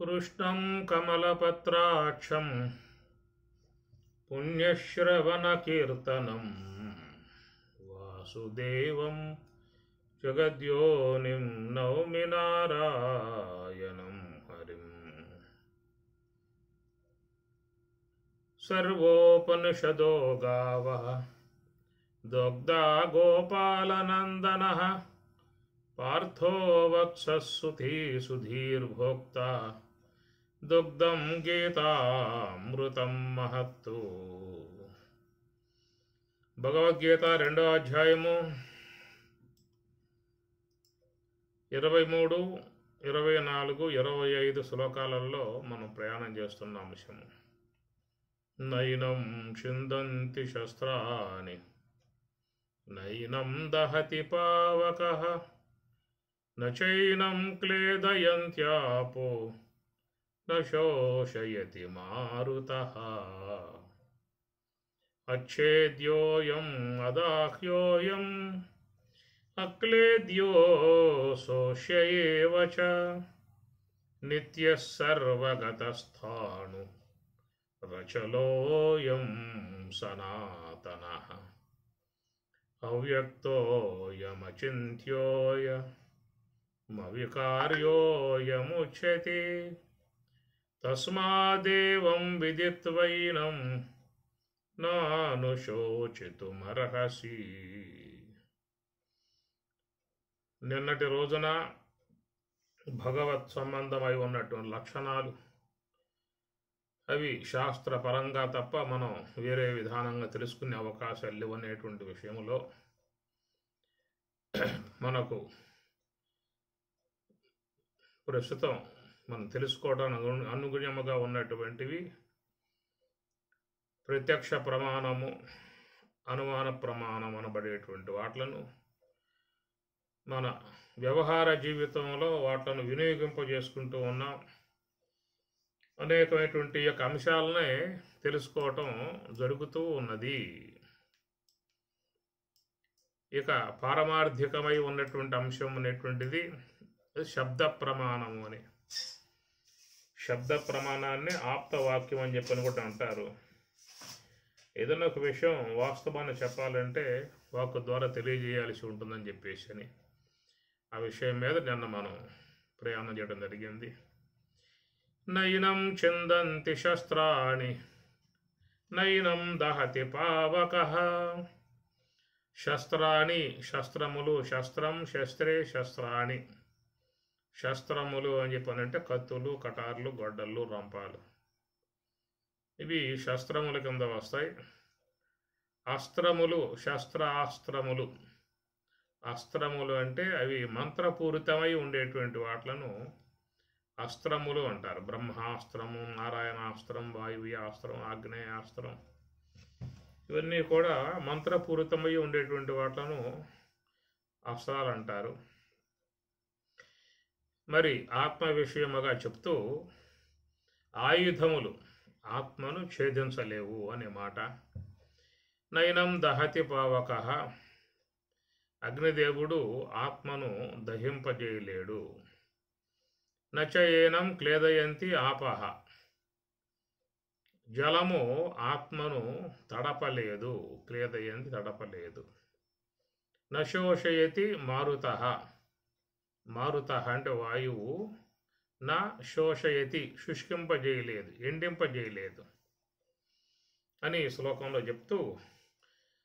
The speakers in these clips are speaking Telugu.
కృష్ణం కమలపత్రాక్షం పుణ్యశ్రవణకీర్తనం వాసుదేవం జగద్యోనిం నౌమి నారాయణం హరిం. సర్వోపనిషదో గావః దగ్ధా గోపాలనందనః పార్థో వత్సః సుధీర్భోక్తా దుగ్ధం గీతామృతం మహత్తు. భగవద్గీత 2వ అధ్యాయము 23, 24, 25 శ్లోకాలలో మనం ప్రయాణం చేస్తున్న అంశము. నైనం చిందంతి శస్త్రాణి నైనం దహతి పావకః నచైనం క్లేదయంత్యాపో న శోషయతి మారుతః. అచ్ఛేద్యోయం అదాహ్యోయం అక్లేద్యో శోష్య ఏవ చ నిత్యః సర్వగతస్థాణు రచలోయం సనాతనః. అవ్యక్తోయమచింత్యోయమవికార్యోయముచ్యతే తస్మాదేవం విదిత్వైనం నానుశోచితుమర్హసి. నిన్నటి రోజున భగవత్ సంబంధమై ఉన్నటువంటి లక్షణాలు అవి శాస్త్రపరంగా తప్ప మనం వేరే విధానంగా తెలుసుకునే అవకాశాలు లేవనేటువంటి విషయంలో మనకు ప్రస్తుతం మనం తెలుసుకోవడానికి అనుగుణ్యముగా ఉన్నటువంటివి ప్రత్యక్ష ప్రమాణము, అనుమాన ప్రమాణం అనబడేటువంటి వాట్లను మన వ్యవహార జీవితంలో వాట్లను వినియోగింపజేసుకుంటూ ఉన్నాం. అనేకమైనటువంటి యొక్క అంశాలనే తెలుసుకోవటం జరుగుతూ ఉన్నది. ఇక పారమార్థికమై ఉన్నటువంటి అంశం అనేటువంటిది శబ్ద ప్రమాణము అని. శబ్ద ప్రమాణాన్ని ఆప్తవాక్యం అని చెప్పని కూడా అంటారు. ఏదైనా ఒక విషయం వాస్తవాన్ని చెప్పాలంటే వాక్కు ద్వారా తెలియజేయాల్సి ఉంటుందని చెప్పేసి అని ఆ విషయం మీద నిన్న మనం ప్రయాణం చేయడం జరిగింది. నైనం చిందంతి శస్త్రాణి నైనం దహతి పావకః. శస్త్రాణి శస్త్రములు, శస్త్రం శస్త్రే శస్త్రాణి. శస్త్రములు అని చెప్పనంటే కత్తులు, కటార్లు, గొడ్డళ్ళు, రంపాలు ఇవి శస్త్రముల కింద వస్తాయి. అస్త్రములు శస్త్రాస్త్రములు. అస్త్రములు అంటే అవి మంత్రపూరితమై ఉండేటువంటి వాట్లను అస్త్రములు అంటారు. బ్రహ్మాస్త్రము, నారాయణాస్త్రం, వాయువ్యాస్త్రం, ఆగ్నేయాస్త్రం ఇవన్నీ కూడా మంత్రపూరితమై ఉండేటువంటి వాట్లను అస్త్రాలు అంటారు. మరి ఆత్మ విషయముగా చెప్తూ ఆయుధములు ఆత్మను ఛేదించలేవు అనే మాట. నైనం దహతి పావకః. అగ్నిదేవుడు ఆత్మను దహింపజేయలేడు. నచయేనం క్లేదయంతి ఆపః. జలము ఆత్మను తడపలేదు, క్లేదయంతి తడపలేదు. నశోషయతి మారుతః. మారుతః అంటే వాయువు నా శోషయతి శుష్కింపజేయలేదు, ఎండింపజేయలేదు అని శ్లోకంలో చెప్తూ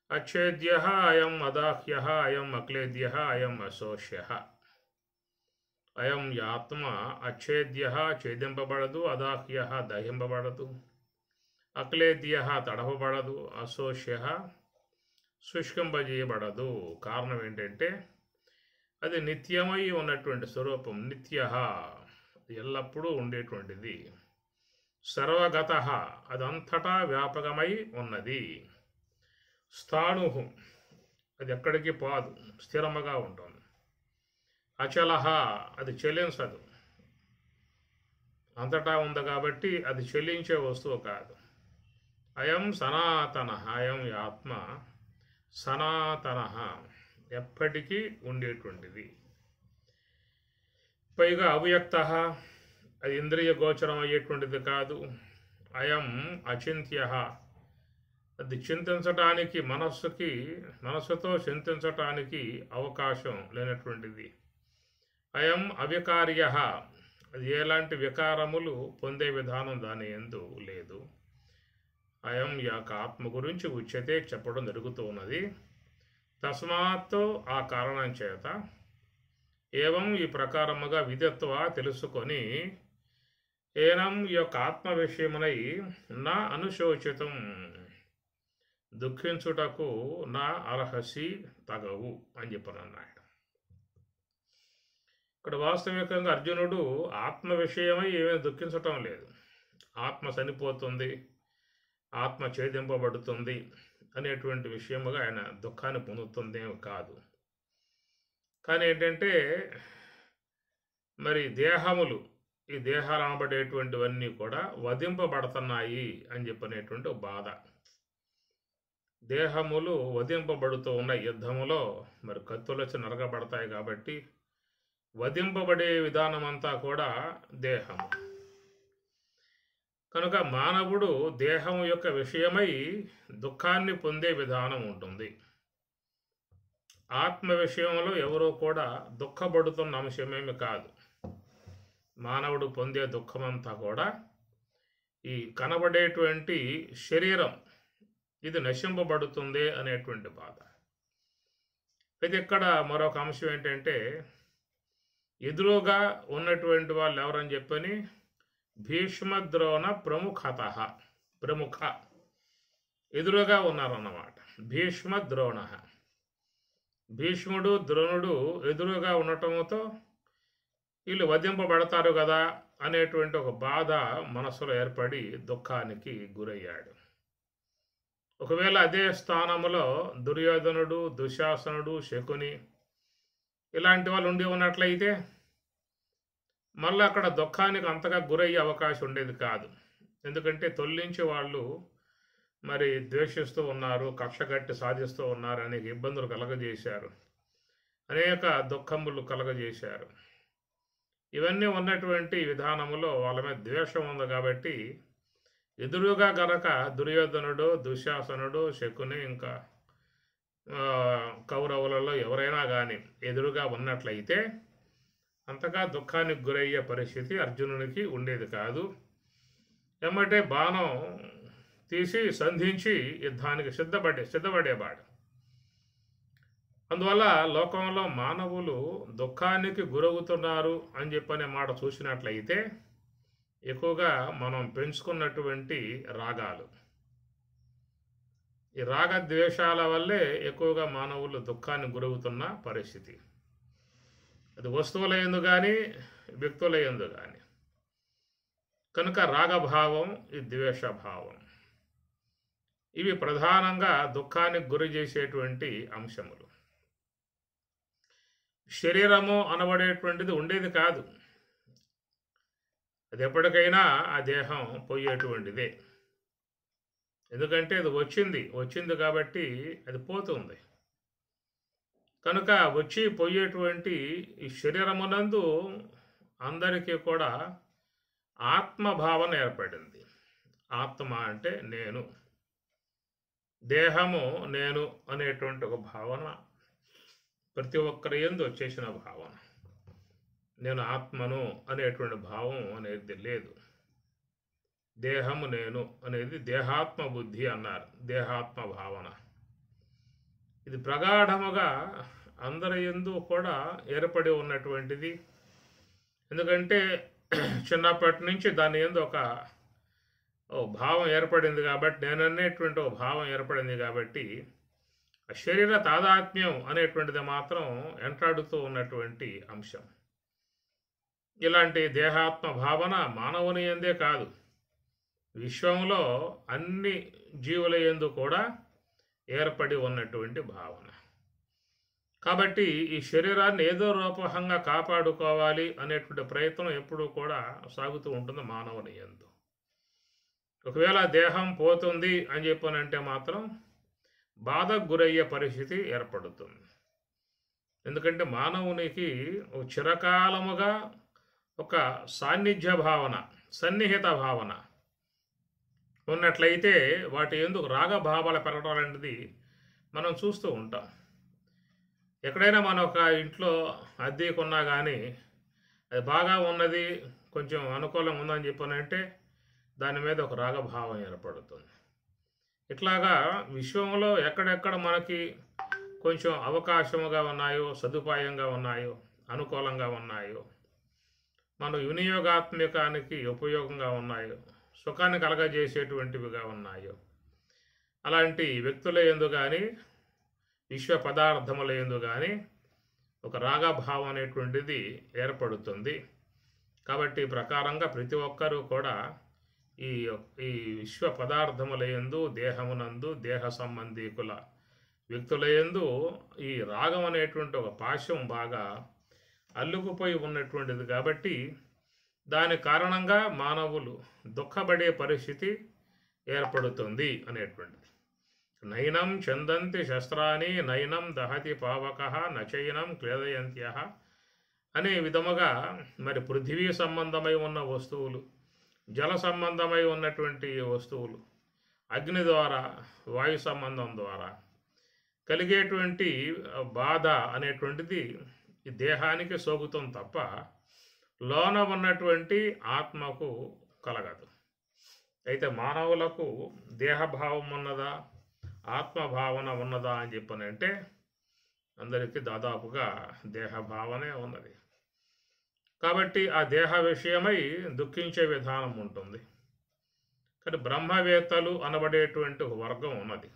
అచ్ఛేద్యః అయం అదాహ్యః అయం అక్లేద్యః అయం అశోష్యః. అయం ఆత్మ అచ్ఛేద్యః ఛేదింపబడదు, అదాహ్యః దహింపబడదు, అక్లేద్యః తడపబడదు, అశోష్యః శుష్కింపజేయబడదు. కారణం ఏంటంటే అది నిత్యమై ఉన్నటువంటి స్వరూపం. నిత్యః ఎల్లప్పుడూ ఉండేటువంటిది. సర్వగతః అదంతటా వ్యాపకమై ఉన్నది. స్థాణు అది ఎక్కడికి పోదు, స్థిరముగా ఉంటుంది. అచలః అది చెలించదు, అంతటా ఉంది కాబట్టి అది చెల్లించే వస్తువు కాదు. అయం సనాతనః. అయం ఆత్మ సనాతనః ఎప్పటికీ ఉండేటువంటిది. పైగా అవ్యక్త అది ఇంద్రియ గోచరం అయ్యేటువంటిది కాదు. అయం అచింత్య, అది చింతించటానికి మనస్సుతో చింతించటానికి అవకాశం లేనటువంటిది. అయం అవికార్య, అది ఎలాంటి వికారములు పొందే విధానం దాని యందు లేదు. అయం యొక్క ఆత్మ గురించి ఉచ్యతే చెప్పడం జరుగుతూ ఉన్నది. తస్మాత్, ఆ కారణం చేత, ఏవం ఈ ప్రకారముగా విదిత్వ తెలుసుకొని, ఏనం ఈ యొక్క ఆత్మ విషయమునై నా అనుశోచితం, దుఃఖించుటకు నా అర్హసి తగవు అని చెప్పనన్నాడు. ఇక్కడ వాస్తవికంగా అర్జునుడు ఆత్మ విషయమై ఏమీ దుఃఖించటం లేదు. ఆత్మ చనిపోతుంది, ఆత్మ ఛేదింపబడుతుంది అనేటువంటి విషయముగా ఆయన దుఃఖాన్ని పొందుతుందేమో కాదు. కానీ ఏంటంటే మరి దేహములు, ఈ దేహాలు అనబడేటువంటివన్నీ కూడా వధింపబడుతున్నాయి అని చెప్పనేటువంటి ఒక బాధ. దేహములు వధింపబడుతూ ఉన్న యుద్ధములో మరి కత్తులు వచ్చి నరకబడతాయి కాబట్టి వధింపబడే విధానం అంతా కూడా దేహము. కనుక మానవుడు దేహం యొక్క విషయమై దుఃఖాన్ని పొందే విధానం ఉంటుంది. ఆత్మ విషయంలో ఎవరూ కూడా దుఃఖపడుతున్న అంశమేమి కాదు. మానవుడు పొందే దుఃఖమంతా కూడా ఈ కనబడేటువంటి శరీరం, ఇది నశింపబడుతుంది అనేటువంటి బాధ. అయితే ఇక్కడ మరొక అంశం ఏంటంటే, ఎదురుగా ఉన్నటువంటి వాళ్ళు ఎవరని చెప్పని భీష్మద్రోణ ప్రముఖ ఎదురుగా ఉన్నారన్నమాట. భీష్మద్రోణ, భీష్ముడు ద్రోణుడు ఎదురుగా ఉండటంతో వీళ్ళు వధింపబడతారు కదా అనేటువంటి ఒక బాధ మనసులో ఏర్పడి దుఃఖానికి గురయ్యాడు. ఒకవేళ అదే స్థానంలో దుర్యోధనుడు, దుశ్శాసనుడు, శకుని ఇలాంటి వాళ్ళు ఉండి ఉన్నట్లయితే మళ్ళీ అక్కడ దుఃఖానికి అంతగా గురయ్యే అవకాశం ఉండేది కాదు. ఎందుకంటే తొలగించి వాళ్ళు మరి ద్వేషిస్తూ ఉన్నారు, కక్షగట్టి సాధిస్తూ ఉన్నారు, అనేక ఇబ్బందులు కలగజేశారు, అనేక దుఃఖములు కలగజేశారు. ఇవన్నీ ఉన్నటువంటి విధానములో వాళ్ళ మీద ద్వేషం ఉంది కాబట్టి ఎదురుగా గనక దుర్యోధనుడు, దుశ్శాసనుడు, శకుని, ఇంకా కౌరవులలో ఎవరైనా కానీ ఎదురుగా ఉన్నట్లయితే అంతగా దుఃఖానికి గురయ్యే పరిస్థితి అర్జునునికి ఉండేది కాదు. ఎమ్మటే బాణం తీసి సంధించి యుద్ధానికి సిద్ధపడేవాడు. అందువల్ల లోకంలో మానవులు దుఃఖానికి గురవుతున్నారు అని చెప్పనే మాట చూసినట్లయితే ఎక్కువగా మనం పెంచుకున్నటువంటి రాగాలు, ఈ రాగద్వేషాల వల్లే ఎక్కువగా మానవులు దుఃఖానికి గురవుతున్న పరిస్థితి. అది వస్తువుల యందు కానీ వ్యక్తుల యందు కానీ. కనుక రాగభావం, ఈ ద్వేషభావం, ఇవి ప్రధానంగా దుఃఖానికి గురి చేసేటువంటి అంశములు. శరీరము అనబడేటువంటిది ఉండేది కాదు. అది ఎప్పటికైనా ఆ దేహం పోయేటువంటిదే. ఎందుకంటే అది వచ్చింది కాబట్టి అది పోతుంది. కనుక వచ్చి పోయేటువంటి ఈ శరీరమునందు అందరికీ కూడా ఆత్మభావన ఏర్పడింది. ఆత్మ అంటే నేను, దేహము నేను అనేటువంటి ఒక భావన ప్రతి ఒక్కరి యందు వచ్చేసిన భావన. నేను ఆత్మను అనేటువంటి భావం అనేది లేదు. దేహము నేను అనేది దేహాత్మ బుద్ధి అన్నారు, దేహాత్మ భావన. ఇది ప్రగాఢముగా అందరి యందు కూడా ఏర్పడి ఉన్నటువంటిది. ఎందుకంటే చిన్నప్పటి నుంచి దాని యందు ఒక భావం ఏర్పడింది కాబట్టి, నేననేటువంటి ఒక భావం ఏర్పడింది కాబట్టి ఆ శరీర తాదాత్మ్యం అనేటువంటిది మాత్రం వెంటాడుతూ ఉన్నటువంటి అంశం. ఇలాంటి దేహాత్మ భావన మానవుని యందే కాదు, విశ్వంలో అన్ని జీవుల యందు కూడా ఏర్పడి ఉన్నటువంటి భావన. కాబట్టి ఈ శరీరాన్ని ఏదో రూపంగా కాపాడుకోవాలి అనేటువంటి ప్రయత్నం ఎప్పుడూ కూడా సాగుతూ ఉంటుంది మానవుని యందు. ఒకవేళ దేహం పోతుంది అని చెప్పనంటే మాత్రం బాధకు గురయ్యే పరిస్థితి ఏర్పడుతుంది. ఎందుకంటే మానవునికి చిరకాలముగా ఒక సాన్నిధ్య భావన, సన్నిహిత భావన ఉన్నట్లయితే వాటి ఎందుకు రాగభావాల పెరగడం అనేది మనం చూస్తూ ఉంటాం. ఎక్కడైనా మన ఒక ఇంట్లో అద్దెకున్నా కానీ అది బాగా ఉన్నది, కొంచెం అనుకూలంగా ఉందని చెప్పానంటే దాని మీద ఒక రాగభావం ఏర్పడుతుంది. ఇట్లాగా విశ్వంలో ఎక్కడెక్కడ మనకి కొంచెం అవకాశముగా ఉన్నాయో, సదుపాయంగా ఉన్నాయో, అనుకూలంగా ఉన్నాయో, మన వినియోగాత్మకానికి ఉపయోగంగా ఉన్నాయో, సుఖాన్ని కలగజేసేటువంటివిగా ఉన్నాయో, అలాంటి వ్యక్తుల యందు కానీ విశ్వ పదార్థముల యందు కానీ ఒక రాగభావం అనేటువంటిది ఏర్పడుతుంది. కాబట్టి ఈ ప్రకారంగా ప్రతి ఒక్కరూ కూడా ఈ ఈ విశ్వ పదార్థముల యందు, దేహమునందు, దేహ సంబంధీకుల వ్యక్తుల యందు ఈ రాగం అనేటువంటి ఒక పాశం బాగా అల్లుకుపోయి ఉన్నటువంటిది. కాబట్టి దాని కారణంగా మానవులు దుఃఖపడే పరిస్థితి ఏర్పడుతుంది అనేటువంటిది. నైనం చందంతి శస్త్రాన్ని నైనం దహతి పావక నచైనం క్లేదయంత్య అనే విధముగా మరి పృథివీ సంబంధమై ఉన్న వస్తువులు, జల సంబంధమై ఉన్నటువంటి వస్తువులు, అగ్ని ద్వారా, వాయు సంబంధం ద్వారా కలిగేటువంటి బాధ అనేటువంటిది ఈ దేహానికి సోకుతుంది తప్ప లోన ఉన్నటువంటి ఆత్మకు కలగదు. అయితే మానవులకు దేహభావం ఉన్నదా, ఆత్మభావన ఉన్నదా అని చెప్పనంటే అందరికీ దాదాపుగా దేహభావనే ఉన్నది. కాబట్టి ఆ దేహ విషయమై దుఃఖించే విధానం ఉంటుంది. కానీ బ్రహ్మవేత్తలు అనబడేటువంటి ఒక వర్గం ఉన్నది.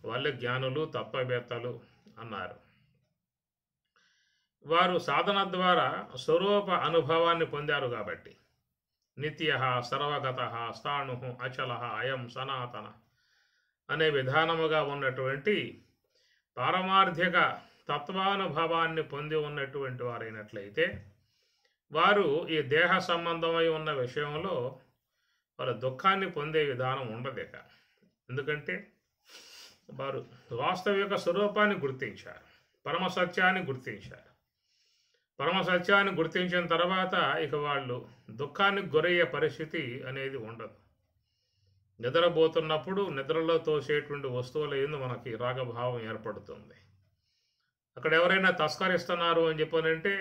వాళ్ళే జ్ఞానులు, తత్వవేత్తలు అన్నారు. వారు సాధన ద్వారా స్వరూప అనుభవాన్ని పొందారు కాబట్టి నిత్య, సర్వగత, స్థాణు, అచల, అయం సనాతన అనే విధానముగా ఉన్నటువంటి పారమార్థిక తత్వానుభవాన్ని పొంది ఉన్నటువంటి వారైనట్లయితే వారు ఈ దేహ సంబంధమై ఉన్న విషయంలో వారు దుఃఖాన్ని పొందే విధానం ఉండదు. ఎందుకంటే వారు వాస్తవిక స్వరూపాన్ని గుర్తించారు, పరమసత్యాన్ని గుర్తించారు. పరమసత్యాన్ని గుర్తించిన తర్వాత ఇక వాళ్ళు దుఃఖానికి గురయ్యే పరిస్థితి అనేది ఉండదు. నిద్రపోతున్నప్పుడు నిద్రలో తోసేటువంటి వస్తువుల యందు మనకి రాగభావం ఏర్పడుతుంది. అక్కడ ఎవరైనా తస్కరిస్తున్నారు అని చెప్పనంటే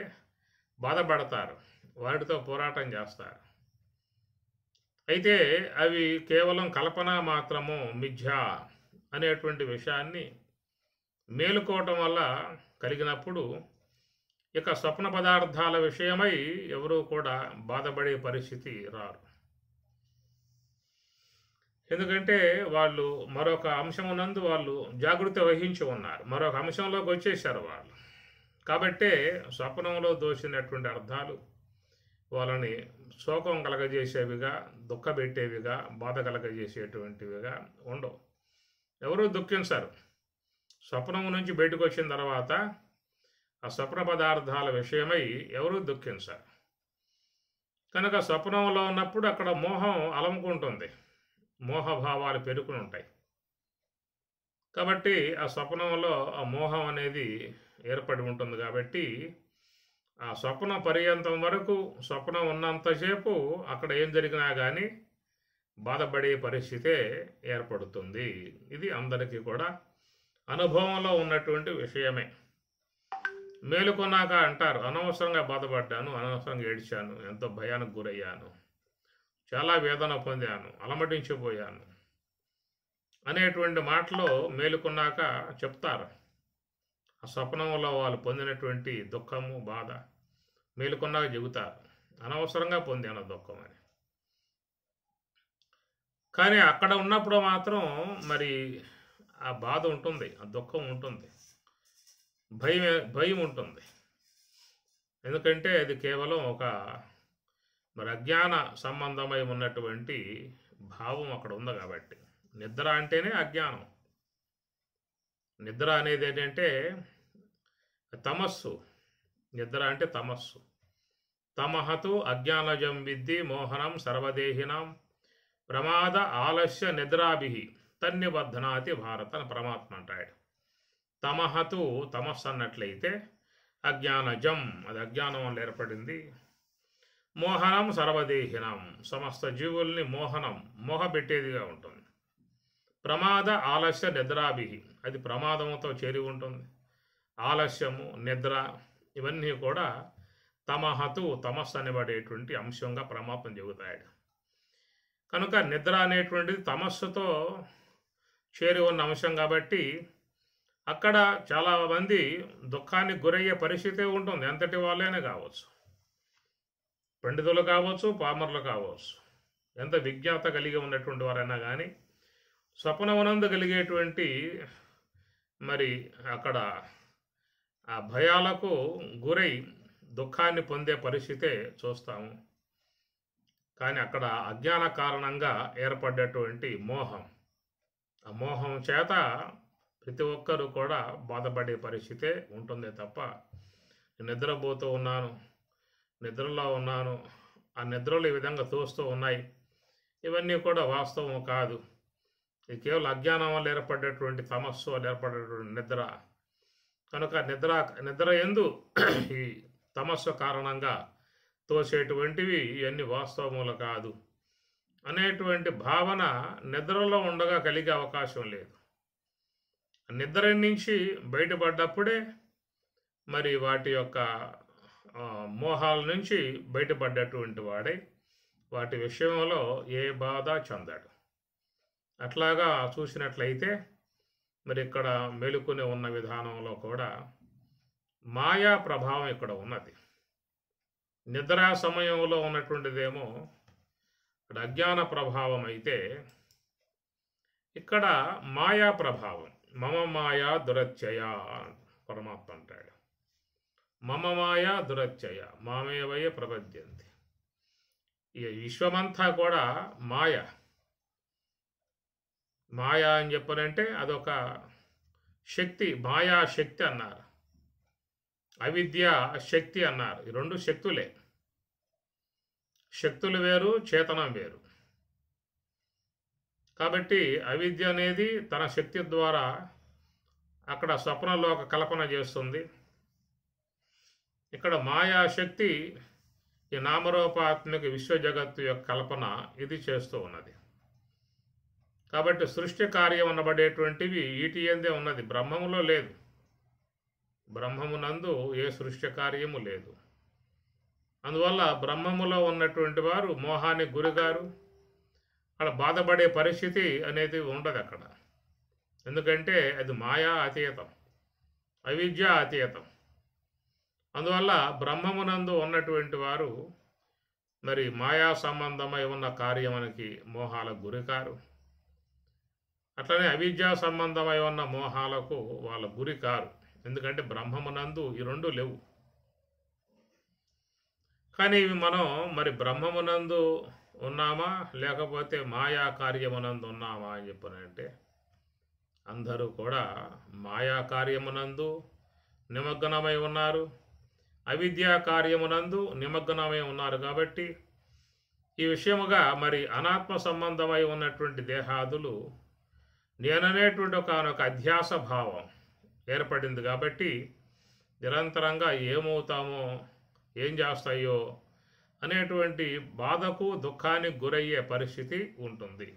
బాధపడతారు, వాటితో పోరాటం చేస్తారు. అయితే అవి కేవలం కల్పన మాత్రము, మిథ్య అనేటువంటి విషయాన్ని మేలుకోవటం వల్ల కలిగినప్పుడు ఇక స్వప్న పదార్థాల విషయమై ఎవరూ కూడా బాధపడే పరిస్థితి రారు. ఎందుకంటే వాళ్ళు మరొక అంశమునందు వాళ్ళు జాగృతి వహించి ఉన్నారు, మరొక అంశంలోకి వచ్చేసారు వాళ్ళు. కాబట్టే స్వప్నంలో దోచినటువంటి అర్థాలు వాళ్ళని శోకం కలగజేసేవిగా, దుఃఖపెట్టేవిగా, బాధ కలగజేసేటువంటివిగా ఉండవు. ఎవరూ దుఃఖించరు. స్వప్నం నుంచి బయటకు వచ్చిన తర్వాత ఆ స్వప్న పదార్థాల విషయమై ఎవరూ దుఃఖించరు. కనుక స్వప్నంలో ఉన్నప్పుడు అక్కడ మోహం అలముకుంటుంది, మోహభావాలు పెరుగుని ఉంటాయి. కాబట్టి ఆ స్వప్నంలో ఆ మోహం అనేది ఏర్పడి ఉంటుంది. కాబట్టి ఆ స్వప్న పర్యంతం వరకు, స్వప్నం ఉన్నంతసేపు అక్కడ ఏం జరిగినా కానీ బాధపడే పరిస్థితే ఏర్పడుతుంది. ఇది అందరికీ కూడా అనుభవంలో ఉన్నటువంటి విషయమే. మేలుకొన్నాక అంటారు, అనవసరంగా బాధపడ్డాను, అనవసరంగా ఏడ్చాను, ఎంతో భయానికి గురయ్యాను, చాలా వేదన పొందాను, అలమటించిపోయాను అనేటువంటి మాటలో మేలుకున్నాక చెప్తారు. ఆ స్వప్నంలో వాళ్ళు పొందినటువంటి దుఃఖము, బాధ మేలుకున్నాక చెబుతారు, అనవసరంగా పొందాను దుఃఖం అని. కానీ అక్కడ ఉన్నప్పుడు మాత్రం మరి ఆ బాధ ఉంటుంది, ఆ దుఃఖం ఉంటుంది, భయం ఉంటుంది. ఎందుకంటే అది కేవలం ఒక మరి అజ్ఞాన సంబంధమై ఉన్నటువంటి భావం అక్కడ ఉంది. కాబట్టి నిద్ర అంటేనే అజ్ఞానం. నిద్ర అనేది ఏంటంటే తమస్సు. నిద్ర అంటే తమస్సు. తమహతు అజ్ఞానజం విద్ధి మోహనం సర్వదేహినాం ప్రమాద ఆలస్య నిద్రాభి తన్నిబద్ధనాతి భారత అని పరమాత్మ అంటాడు. తమహతు తమస్సు అన్నట్లయితే అజ్ఞానజం, అది అజ్ఞానం వల్ల ఏర్పడింది. మోహనం సర్వదేహినం, సమస్త జీవుల్ని మోహపెట్టేదిగా ఉంటుంది. ప్రమాద ఆలస్య నిద్రాభి, అది ప్రమాదంతో చేరి ఉంటుంది. ఆలస్యము, నిద్ర ఇవన్నీ కూడా తమహతు, తమస్సు అనబడేటువంటి అంశంగా పరమాత్మ చెబుతాడు. కనుక నిద్ర అనేటువంటిది తమస్సుతో చేరి ఉన్న అంశం కాబట్టి అక్కడ చాలామంది దుఃఖానికి గురయ్యే పరిస్థితి ఉంటుంది. ఎంతటి వాళ్ళైనా కావచ్చు, పండితులు కావచ్చు, పామరులు కావచ్చు, ఎంత విజ్ఞాత కలిగి ఉన్నటువంటి వారైనా కానీ స్వప్నమునందు కలిగేటువంటి మరి అక్కడ ఆ భయాలకు గురై దుఃఖాన్ని పొందే పరిస్థితే చూస్తాము. కానీ అక్కడ అజ్ఞాన కారణంగా ఏర్పడ్డటువంటి మోహం, ఆ మోహం చేత ప్రతి ఒక్కరూ కూడా బాధపడే పరిస్థితే ఉంటుంది తప్ప నిద్రపోతూ ఉన్నాను, నిద్రలో ఉన్నాను, ఆ నిద్రలు ఈ విధంగా తోస్తూ ఉన్నాయి, ఇవన్నీ కూడా వాస్తవం కాదు. ఇది కేవలం అజ్ఞానం వల్ల ఏర్పడేటువంటి తమస్సు వల్ల ఏర్పడేటువంటి నిద్ర. కనుక నిద్ర యందు ఈ తమస్సు కారణంగా తోసేటువంటివి ఇవన్నీ వాస్తవములు కాదు అనేటువంటి భావన నిద్రలో ఉండగా కలిగే అవకాశం లేదు. నిద్ర నుంచి బయటపడ్డప్పుడే మరి వాటి యొక్క మోహాల నుంచి బయటపడ్డటువంటి వాడై వాటి విషయంలో ఏ బాధ చెందాడు. అట్లాగా చూసినట్లయితే మరి ఇక్కడ మేలుకొని ఉన్న విధానంలో కూడా మాయా ప్రభావం ఇక్కడ ఉన్నది. నిద్రా సమయంలో ఉన్నటువంటిదేమో ఇక్కడ అజ్ఞాన ప్రభావం అయితే ఇక్కడ మాయా ప్రభావం. మమ మాయా దురత్యయ పరమాత్మ అంటాడు. మమ మాయా దురత్యయ మామేవయ ప్రపద్యంతి. ఈ విశ్వమంతా కూడా మాయ అని చెప్పనంటే అదొక శక్తి, మాయా శక్తి అన్నారు, అవిద్య శక్తి అన్నారు. ఈ రెండు శక్తులే. శక్తులు వేరు, చేతనం వేరు. కాబట్టి అవిద్య అనేది తన శక్తి ద్వారా అక్కడ స్వప్నంలో ఒక కల్పన చేస్తుంది. ఇక్కడ మాయాశక్తి ఈ నామరూపాత్మక విశ్వజగత్తు యొక్క కల్పన ఇది చేస్తూ ఉన్నది. కాబట్టి సృష్టి కార్యం అనబడేటువంటివి వీటి యందే ఉన్నది, బ్రహ్మములో లేదు. బ్రహ్మమునందు ఏ సృష్టి కార్యము లేదు. అందువల్ల బ్రహ్మములో ఉన్నటువంటి వారు మోహానికి గురిగారు. అక్కడ బాధపడే పరిస్థితి అనేది ఉండదు అక్కడ. ఎందుకంటే అది మాయా అతీతం, అవిద్య అతీతం. అందువల్ల బ్రహ్మమునందు ఉన్నటువంటి వారు మరి మాయా సంబంధమై ఉన్న కార్యమునికి మోహాలకు గురికారు. అట్లనే అవిద్యా సంబంధమై ఉన్న మోహాలకు వాళ్ళ గురి కారు. ఎందుకంటే బ్రహ్మమునందు ఈ రెండు లేవు. కానీ ఇవి మనం మరి బ్రహ్మమునందు ఉన్నామా లేకపోతే మాయా కార్యమునందు ఉన్నామా అని చెప్పనంటే అందరూ కూడా మాయా కార్యమునందు నిమగ్నమై ఉన్నారు, అవిద్యా కార్యమునందు నిమగ్నమై ఉన్నారు. కాబట్టి ఈ విషయముగా మరి అనాత్మ సంబంధమై ఉన్నటువంటి దేహాదులు నేననేటువంటి ఒక అధ్యాస భావం ఏర్పడింది. కాబట్టి నిరంతరంగా ఏమవుతామో, ఏం చేస్తాయో అనేటువంటి బాధకు, దుఃఖానికి గురయ్యే పరిస్థితి ఉంటుంది.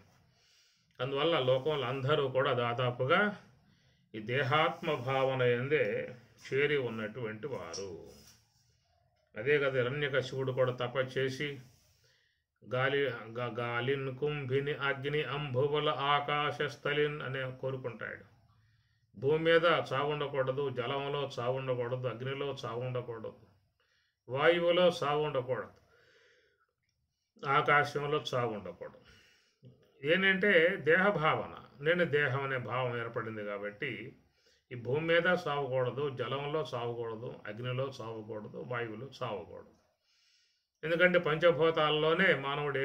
అందువల్ల లోకంలో అందరూ కూడా దాదాపుగా ఈ దేహాత్మ భావన ఎందే చేరి ఉన్నటువంటి వారు. అదే కదా హిరణ్యకశిపుడు కూడా తపస్సు చేసి గాలిన్ కుంభిని అగ్ని అంభువల ఆకాశస్థలిన్ అనే కోరుకుంటాడు. భూమి మీద చావు ఉండకూడదు, జలంలో చావు ఉండకూడదు, అగ్నిలో చావు ఉండకూడదు, వాయువులో చావు ఉండకూడదు, ఆకాశంలో చావు ఉండకూడదు. ఏంటంటే దేహభావన, నేను దేహం అనే భావం ఏర్పడింది. కాబట్టి ఈ భూమి మీద చావకూడదు, జలంలో చావకూడదు, అగ్నిలో చావకూడదు, వాయువులో చావకూడదు. ఎందుకంటే పంచభూతాల్లోనే మానవుడు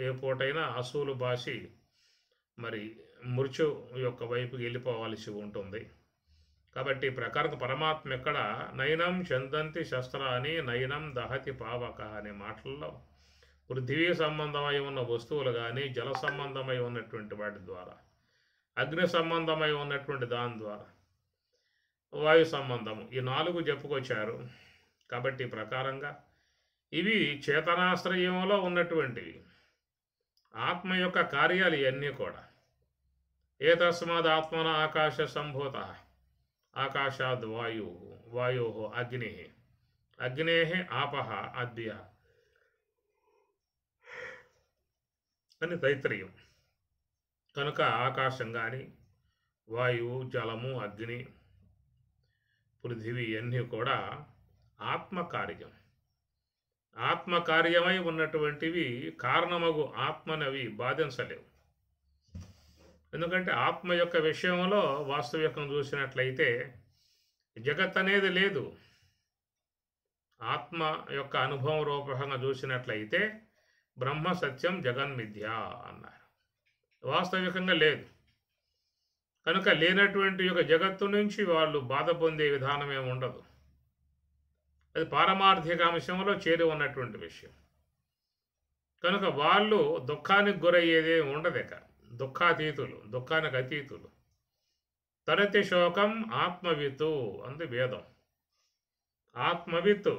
ఏ పూటైనా అసూలు బాసి మరి మృత్యు యొక్క వైపుకి వెళ్ళిపోవాల్సి ఉంటుంది. కాబట్టి ప్రకారం పరమాత్మ ఎక్కడ నయనం చందంతి శస్త్రాన్ని నయనం దహతి పావక అనే మాటల్లో పృథివీ సంబంధమై ఉన్న వస్తువులు కానీ, జల సంబంధమై ఉన్నటువంటి వాటి ద్వారా, అగ్ని సంబంధమై ఉన్నటువంటి దాని ద్వారా, వాయు సంబంధము, ఈ 4 చెప్పుకొచ్చారు. కాబట్టి ప్రకారంగా ఇవి చేతనాశ్రయంలో ఉన్నటువంటివి. ఆత్మ యొక్క కార్యాలు ఇవన్నీ కూడా. ఏతస్మాద్ ఆత్మన ఆకాశ సంభూత, ఆకాశాద్ వాయు, వాయో అగ్ని, అగ్నే ఆపహ అద్య అని తైత్రీయం. కనుక ఆకాశం కానీ, వాయువు, జలము, అగ్ని, పృథివీ ఇవన్నీ కూడా ఆత్మకార్యం. ఆత్మకార్యమై ఉన్నటువంటివి కారణమగు ఆత్మనవి బాధించలేవు. ఎందుకంటే ఆత్మ యొక్క విషయంలో వాస్తవికం చూసినట్లయితే జగత్ అనేది లేదు. ఆత్మ యొక్క అనుభవం రూపకంగా చూసినట్లయితే బ్రహ్మ సత్యం జగన్మిథ్య అన్నారు. వాస్తవికంగా లేదు. కనుక లేనటువంటి యొక్క జగత్తు నుంచి వాళ్ళు బాధ పొందే విధానం ఏమి ఉండదు. అది పారమార్థిక అంశంలో చేరి ఉన్నటువంటి విషయం. కనుక వాళ్ళు దుఃఖానికి గురయ్యేదే ఉండదేక. దుఃఖాతీతులు, దుఃఖానికి అతీతులు. తరతి శోకం ఆత్మవిత్తు అంది వేదం. ఆత్మవిత్తు,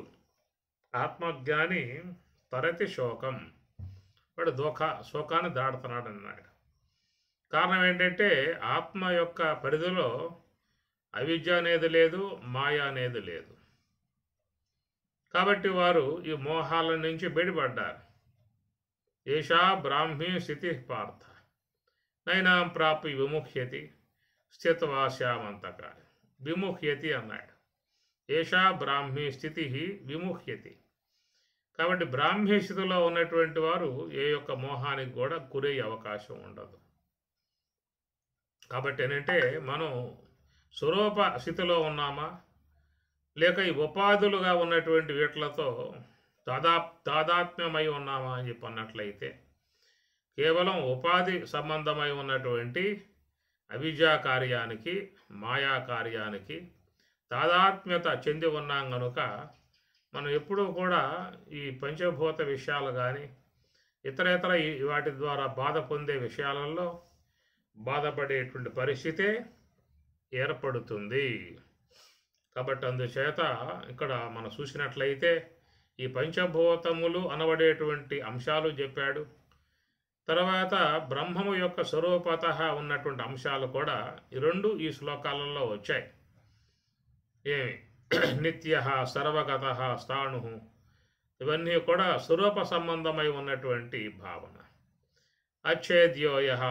ఆత్మజ్ఞాని తరతి శోకం, వాడు శోకాన్ని దాడుతున్నాడు అన్నాడు. కారణం ఏంటంటే ఆత్మ యొక్క పరిధిలో అవిద్య అనేది లేదు, మాయ అనేది లేదు. కాబట్టి వారు ఈ మోహాల నుంచి బయటపడ్డారు. ఏషా బ్రాహ్మీ స్థితి పార్థ నైనాం ప్రాపి విముఖ్యతి స్థితవాశ్యామంతకాలి. విముఖ్యతి అన్నాడు. ఏషా బ్రాహ్మీ స్థితి విముఖ్యతి. కాబట్టి బ్రాహ్మీ స్థితిలో ఉన్నటువంటి వారు ఏ యొక్క మోహానికి కూడా గురయ్యే అవకాశం ఉండదు. కాబట్టి ఏంటంటే మనం స్వరూప స్థితిలో ఉన్నామా, లేక ఈ ఉపాధులుగా ఉన్నటువంటి వీటిలతో తాదాత్మ్యమై ఉన్నామా అని చెప్పి అన్నట్లయితే కేవలం ఉపాధి సంబంధమై ఉన్నటువంటి అవిద్యా కార్యానికి, మాయా కార్యానికి తాదాత్మ్యత చెంది ఉన్నాం కనుక మనం ఎప్పుడూ కూడా ఈ పంచభూత విషయాలు కానీ ఇతర వాటి ద్వారా బాధ పొందే విషయాలలో బాధపడేటువంటి పరిస్థితే ఏర్పడుతుంది. కాబట్టి అందుచేత ఇక్కడ మనం చూసినట్లయితే ఈ పంచభూతములు అనబడేటువంటి అంశాలు చెప్పాడు. తర్వాత బ్రహ్మము యొక్క స్వరూపత ఉన్నటువంటి అంశాలు కూడా ఈ రెండు ఈ శ్లోకాలలో వచ్చాయి. ఏమి నిత్య, సర్వగత, స్థాణు, ఇవన్నీ కూడా స్వరూప సంబంధమై ఉన్నటువంటి భావన. అచ్ఛేద్యో యః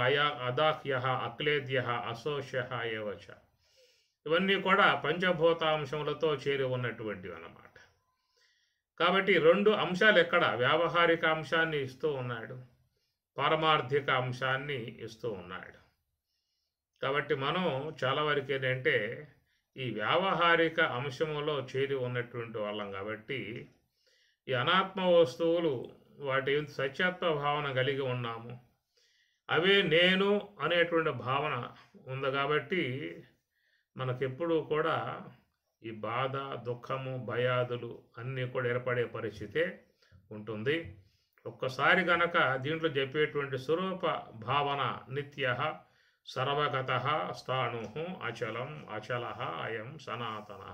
అదాహ్య అక్లేద్య అశోష్య ఏవచ, ఇవన్నీ కూడా పంచభూతాంశములతో చేరి ఉన్నటువంటివి అన్నమాట. కాబట్టి రెండు అంశాలు ఎక్కడ వ్యావహారిక అంశాన్ని ఇస్తూ ఉన్నాడు, పారమార్థిక అంశాన్ని ఇస్తూ ఉన్నాడు. కాబట్టి మనం చాలా వరకు ఏంటంటే ఈ వ్యావహారిక అంశములో చేరి ఉన్నటువంటి వాళ్ళం. కాబట్టి ఈ అనాత్మ వస్తువులు వాటి సత్యత్వ భావన కలిగి ఉన్నాము, అవే నేను అనేటువంటి భావన ఉంది. కాబట్టి మనకెప్పుడూ కూడా ఈ బాధ, దుఃఖము, భయాదులు అన్నీ కూడా ఏర్పడే పరిస్థితే ఉంటుంది. ఒక్కసారి గనక దీంట్లో చెప్పేటువంటి స్వరూప భావన నిత్య, సర్వగత, స్థాణు, అచలం, అచల, అయం సనాతన,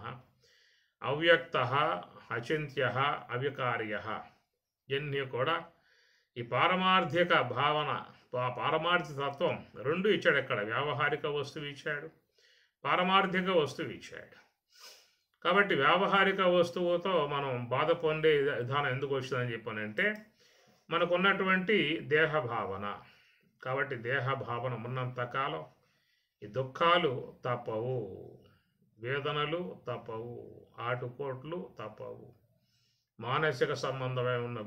అవ్యక్త, అచింత్య, అవికార్య, ఇవన్నీ కూడా ఈ పారమార్థిక భావన, పారమార్థిక తత్వం రెండు ఇచ్చాడు. ఎక్కడ వ్యావహారిక వస్తువు ఇచ్చాడు, పారమార్థిక వస్తువు ఇచ్చాడు. కాబట్టి వ్యావహారిక వస్తువుతో మనం బాధ పొందే విధానం ఎందుకు వచ్చిందని చెప్పానంటే మనకున్నటువంటి దేహ భావన. కాబట్టి దేహ భావన ఉన్నంతకాలం ఈ దుఃఖాలు తప్పవు, వేదనలు తప్పవు, ఆటుపోట్లు తప్పవు, మానసిక సంబంధమై ఉన్న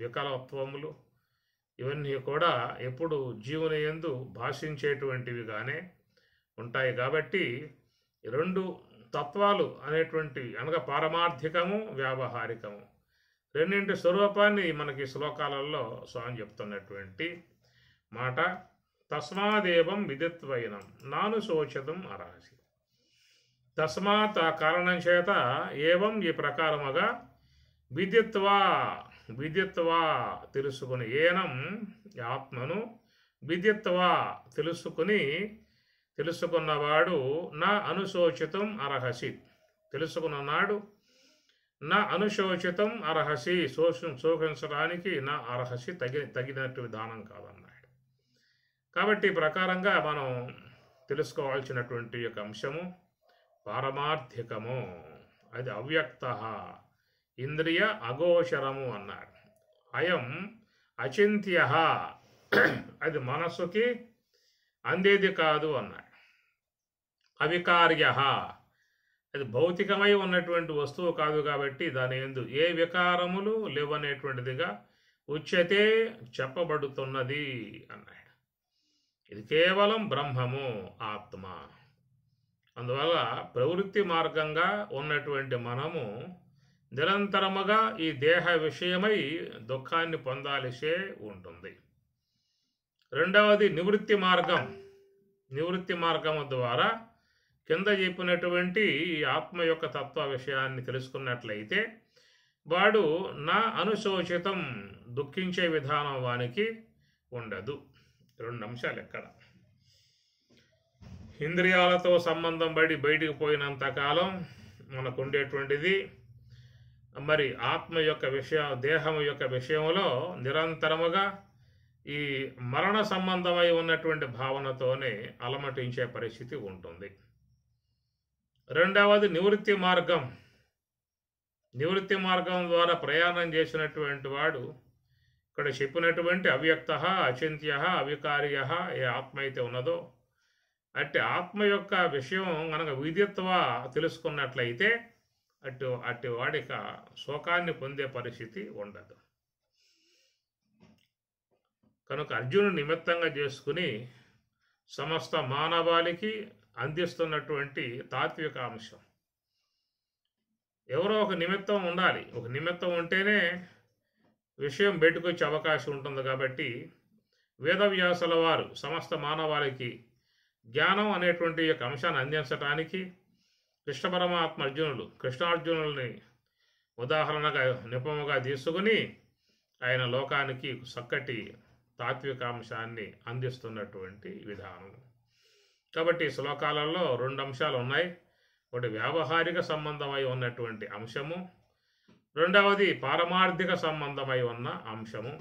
వికలత్వములు ఇవన్నీ కూడా ఎప్పుడు జీవుని యందు భాషించేటువంటివిగానే ఉంటాయి. కాబట్టి రెండు తత్వాలు అనేటువంటివి అనగా పారమార్థికము, వ్యావహారికము రెండింటి స్వరూపాన్ని మనకి శ్లోకాలలో స్వామి చెప్తున్నటువంటి మాట. తస్మాదేవం విదిత్వైనం నాను శోచతం అర్హసి. తస్మాత్ ఆ కారణం చేత ఏవం ఈ ప్రకారముగా విదిత్వా తెలుసుకుని, ఏనం ఆత్మను విదిత్వా తెలుసుకున్నవాడు నా అనుశోచితం అర్హసి, తెలుసుకున్ననాడు నా అనుశోచితం అర్హసి, శోకించడానికి నా అర్హసి తగినట్టు విధానం కాదన్నాడు. కాబట్టి ఈ ప్రకారంగా మనం తెలుసుకోవాల్సినటువంటి యొక్క అంశము పారమార్థికము, అది అవ్యక్త, ఇంద్రియ అగోచరము అన్నారు. అయం అచింత్య, అది మనస్సుకి అందేది కాదు అన్నాడు. అవికార్య, అది భౌతికమై ఉన్నటువంటి వస్తువు కాదు కాబట్టి దాని యందు ఏ వికారములు లేవనేటువంటిదిగా ఉచ్యతే, చెప్పబడుతున్నది అన్నాడు. ఇది కేవలం బ్రహ్మము, ఆత్మ. అందువల్ల ప్రవృత్తి మార్గంగా ఉన్నటువంటి మనము నిరంతరముగా ఈ దేహ విషయమై దుఃఖాన్ని పొందాల్సే ఉంటుంది. రెండవది నివృత్తి మార్గం. నివృత్తి మార్గము ద్వారా కింద చెప్పినటువంటి ఈ ఆత్మ యొక్క తత్వ విషయాన్ని తెలుసుకున్నట్లయితే వాడు నా అనుశోచితం, దుఃఖించే విధానం వానికి ఉండదు. రెండు అంశాలు ఎక్కడ. ఇంద్రియాలతో సంబంధం పడి బయటికి పోయినంతకాలం మనకు ఉండేటువంటిది, మరి ఆత్మ యొక్క విషయం, దేహం యొక్క విషయంలో నిరంతరముగా ఈ మరణ సంబంధమై ఉన్నటువంటి భావనతోనే అలమటించే పరిస్థితి ఉంటుంది. రెండవది నివృత్తి మార్గం. నివృత్తి మార్గం ద్వారా ప్రయాణం చేసినటువంటి వాడు ఇక్కడ చెప్పినటువంటి అవ్యక్త, అచింత్య, అవికార్య ఏ ఆత్మ అయితే ఉన్నదో అట్టి ఆత్మ యొక్క విషయం కనుక విదిత్వ తెలుసుకున్నట్లయితే అట్టి వాడిక శోకాన్ని పొందే పరిస్థితి ఉండదు. కనుక అర్జునుడు నిమిత్తంగా చేసుకుని సమస్త మానవాళికి అందిస్తున్నటువంటి తాత్విక అంశం. ఎవరో ఒక నిమిత్తం ఉండాలి. ఒక నిమిత్తం ఉంటేనే విషయం బయటకు వచ్చే అవకాశం ఉంటుంది. కాబట్టి వేదవ్యాసుల వారు సమస్త మానవాళికి జ్ఞానం అనేటువంటి యొక్క అంశాన్ని అందించడానికి కృష్ణ పరమాత్మ కృష్ణార్జునుల్ని ఉదాహరణగా నిపముగా తీసుకుని ఆయన లోకానికి చక్కటి తాత్వికాంశాన్ని అందిస్తున్నటువంటి విధానం. కాబట్టి శ్లోకాలలో రెండు అంశాలు ఉన్నాయి. ఒకటి వ్యావహారిక సంబంధమై ఉన్నటువంటి అంశము, రెండవది పారమార్థిక సంబంధమై ఉన్న అంశము.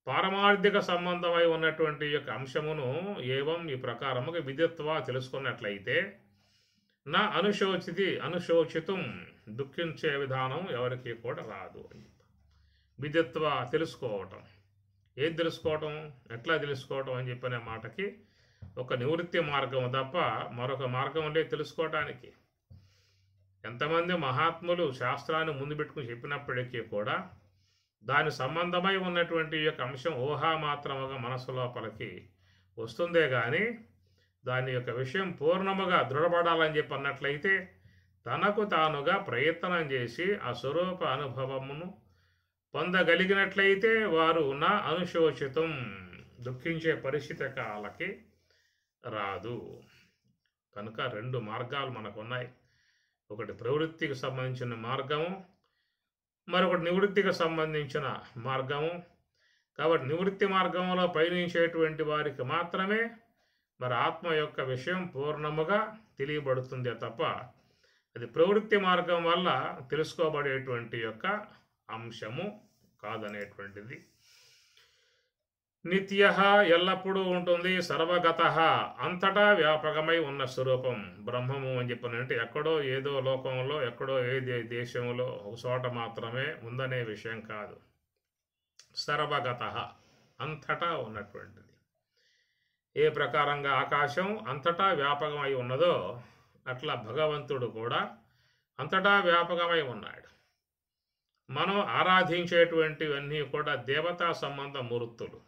పారమార్థిక సంబంధమై ఉన్నటువంటి యొక్క అంశమును ఏవం ఈ ప్రకారముగా విదిత్వ తెలుసుకున్నట్లయితే నా అనుశోచితం, దుఃఖించే విధానం ఎవరికి కూడా రాదు. విదిత్వ తెలుసుకోవటం. ఏది తెలుసుకోవటం, ఎట్లా తెలుసుకోవటం అని చెప్పిన మాటకి ఒక నివృత్తి మార్గం తప్ప మరొక మార్గం లేదు తెలుసుకోవటానికి. ఎంతమంది మహాత్ములు శాస్త్రాన్ని ముందు పెట్టుకుని చెప్పినప్పటికీ కూడా దాని సంబంధమై ఉన్నటువంటి యొక్క అంశం ఊహామాత్రముగా మనసు లోపలికి వస్తుందే కానీ దాని యొక్క విషయం పూర్ణముగా దృఢపడాలని చెప్పి అన్నట్లయితే తనకు తానుగా ప్రయత్నం చేసి ఆ స్వరూప అనుభవమును పొందగలిగినట్లయితే వారు నా అనుశోచితం, దుఃఖించే పరిస్థితి కాలకి రాదు. కనుక రెండు మార్గాలు మనకున్నాయి. ఒకటి ప్రవృత్తికి సంబంధించిన మార్గము, మరొకటి నివృత్తికి సంబంధించిన మార్గము. కాబట్టి నివృత్తి మార్గంలో పయనించేటువంటి వారికి మాత్రమే మరి ఆత్మ యొక్క విషయం పూర్ణముగా తెలియబడుతుందే తప్ప అది ప్రవృత్తి మార్గం వల్ల తెలుసుకోబడేటువంటి యొక్క అంశము కాదనేటువంటిది. నిత్య, ఎల్లప్పుడూ ఉంటుంది. సర్వగత, అంతటా వ్యాపకమై ఉన్న స్వరూపం బ్రహ్మము అని చెప్పినంటే ఎక్కడో ఏదో లోకంలో, ఎక్కడో ఏ దేశంలో ఒక చోట మాత్రమే ఉందనే విషయం కాదు. సర్వగత, అంతటా ఉన్నటువంటిది. ఏ ప్రకారంగా ఆకాశం అంతటా వ్యాపకమై ఉన్నదో అట్లా భగవంతుడు కూడా అంతటా వ్యాపకమై ఉన్నాడు. మనం ఆరాధించేటువంటివన్నీ కూడా దేవతా సంబంధ మూర్తులు.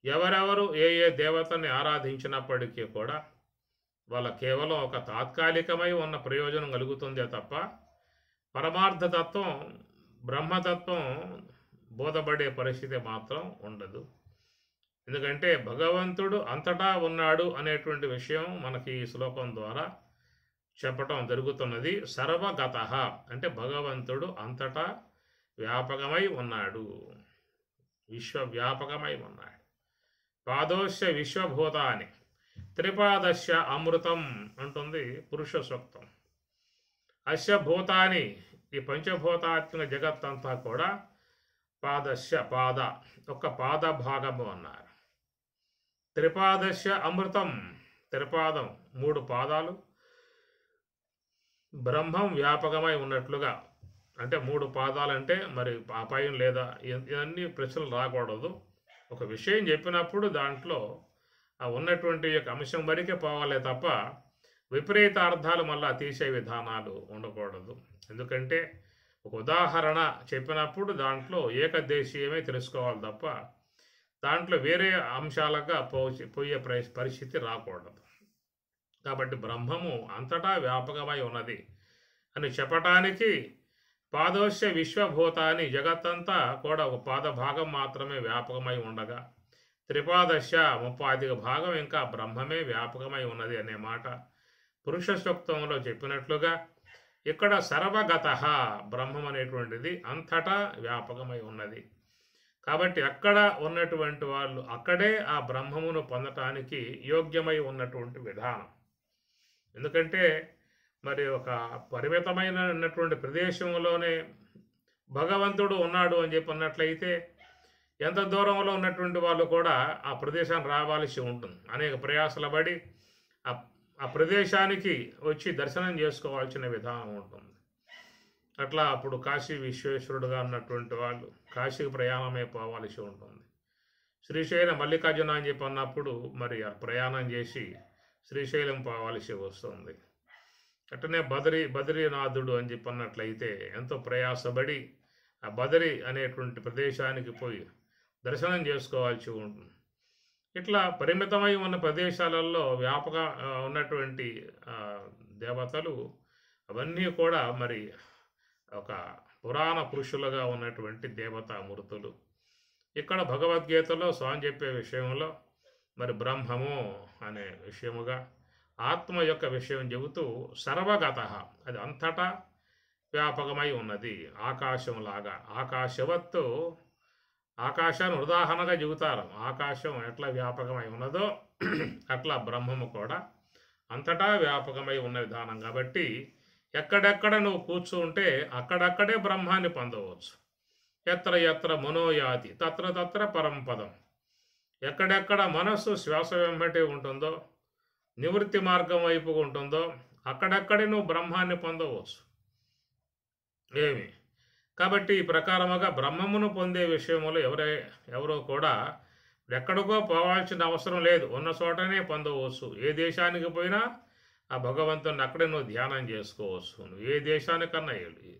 ఎవరెవరు ఏ దేవతని ఆరాధించినప్పటికీ కూడా వాళ్ళ కేవలం ఒక తాత్కాలికమై ఉన్న ప్రయోజనం కలుగుతుందే తప్ప పరమార్థతత్వం, బ్రహ్మతత్వం బోధపడే పరిస్థితి మాత్రం ఉండదు. ఎందుకంటే భగవంతుడు అంతటా ఉన్నాడు అనేటువంటి విషయం మనకి ఈ శ్లోకం ద్వారా చెప్పటం జరుగుతున్నది. సర్వగత అంటే భగవంతుడు అంతటా వ్యాపకమై ఉన్నాడు, విశ్వవ్యాపకమై ఉన్నాడు. పాదోశ్య విశ్వభూతాని త్రిపాదశ్య అమృతం అంటుంది పురుష సూక్తం. అస్య భూతాని, ఈ పంచభూతాత్మక జగత్తంతా కూడా పాదస్య పాద ఒక పాద భాగము అన్నారు. త్రిపాదస్య అమృతం, త్రిపాదం 3 పాదాలు బ్రహ్మం వ్యాపకమై ఉన్నట్లుగా. అంటే 3 పాదాలంటే మరి ఆ పైన లేదా ఇవన్నీ ప్రశ్నలు రాకూడదు. ఒక విషయం చెప్పినప్పుడు దాంట్లో ఆ ఉన్నటువంటి యొక్క అంశం వరకే పోవాలే తప్ప విపరీత అర్థాలు మళ్ళా తీసే విధానాలు ఉండకూడదు. ఎందుకంటే ఒక ఉదాహరణ చెప్పినప్పుడు దాంట్లో ఏకదేశీయమే తెలుసుకోవాలి తప్ప దాంట్లో వేరే అంశాలుగా పోయే పరిస్థితి రాకూడదు. కాబట్టి బ్రహ్మము అంతటా వ్యాపకమై ఉన్నది అని చెప్పటానికి పాదోస్య విశ్వభూతాన్ని జగత్తంతా కూడా ఒక పాద భాగం మాత్రమే వ్యాపకమై ఉండగా త్రిపాదస్య 35 భాగం ఇంకా బ్రహ్మమే వ్యాపకమై ఉన్నది అనే మాట పురుష సూక్తంలో చెప్పినట్లుగా ఇక్కడ సర్వగత బ్రహ్మం అనేటువంటిది అంతటా వ్యాపకమై ఉన్నది. కాబట్టి అక్కడ ఉన్నటువంటి వాళ్ళు అక్కడే ఆ బ్రహ్మమును పొందటానికి యోగ్యమై ఉన్నటువంటి విధానం. ఎందుకంటే మరి ఒక పరిమితమైనటువంటి ప్రదేశంలోనే భగవంతుడు ఉన్నాడు అని చెప్పినట్లయితే ఎంత దూరంలో ఉన్నటువంటి వాళ్ళు కూడా ఆ ప్రదేశానికి రావాల్సి ఉంటుంది. అనేక ప్రయాసల పడి ఆ ప్రదేశానికి వచ్చి దర్శనం చేసుకోవాల్సిన విధానం ఉంటుంది. అట్లా అప్పుడు కాశీ విశ్వేశ్వరుడుగా ఉన్నటువంటి వాళ్ళు కాశీకి ప్రయాణమే పోవాల్సి ఉంటుంది. శ్రీశైలం మల్లికార్జున అని చెప్పి అన్నప్పుడు మరి ఆ ప్రయాణం చేసి శ్రీశైలం పోవాల్సి వస్తుంది. అట్టనే బద్రీనాథుడు అని చెప్పన్నట్లయితే ఎంతో ప్రయాసపడి ఆ బదరి అనేటువంటి ప్రదేశానికి పోయి దర్శనం చేసుకోవాల్సి ఉంటుంది. ఇట్లా పరిమితమై ఉన్న ప్రదేశాలలో వ్యాపక ఉన్నటువంటి దేవతలు అవన్నీ కూడా మరి ఒక పురాణ పురుషులుగా ఉన్నటువంటి దేవతామూర్తులు. ఇక్కడ భగవద్గీతలో స్వామి చెప్పే విషయంలో మరి బ్రహ్మము అనే విషయముగా ఆత్మ యొక్క విషయం చెబుతూ సర్వగత అది అంతటా వ్యాపకమై ఉన్నది. ఆకాశంలాగా ఆకాశవత్తు ఆకాశాన్ని ఉదాహరణగా చెబుతారు. ఆకాశం ఎట్లా వ్యాపకమై ఉన్నదో అట్లా బ్రహ్మము కూడా అంతటా వ్యాపకమై ఉన్న విధానం. కాబట్టి ఎక్కడెక్కడ నువ్వు కూర్చుంటే అక్కడక్కడే బ్రహ్మాన్ని పొందవచ్చు. ఎత్ర ఎత్ర మనోయాతి తత్ర తత్ర పరంపదం. ఎక్కడెక్కడ మనస్సు శ్వాస వెంబటి ఉంటుందో నివృత్తి మార్గం వైపు ఉంటుందో అక్కడక్కడే నువ్వు బ్రహ్మాన్ని పొందవచ్చు. కాబట్టి ఈ ప్రకారముగా బ్రహ్మమును పొందే విషయంలో ఎవరో కూడా ఎక్కడికో పోవాల్సిన అవసరం లేదు. ఉన్న చోటనే పొందవచ్చు. ఏ దేశానికి పోయినా ఆ భగవంతుని అక్కడే నువ్వు ధ్యానం చేసుకోవచ్చు. నువ్వు ఏ దేశానికన్నా వెళ్ళు,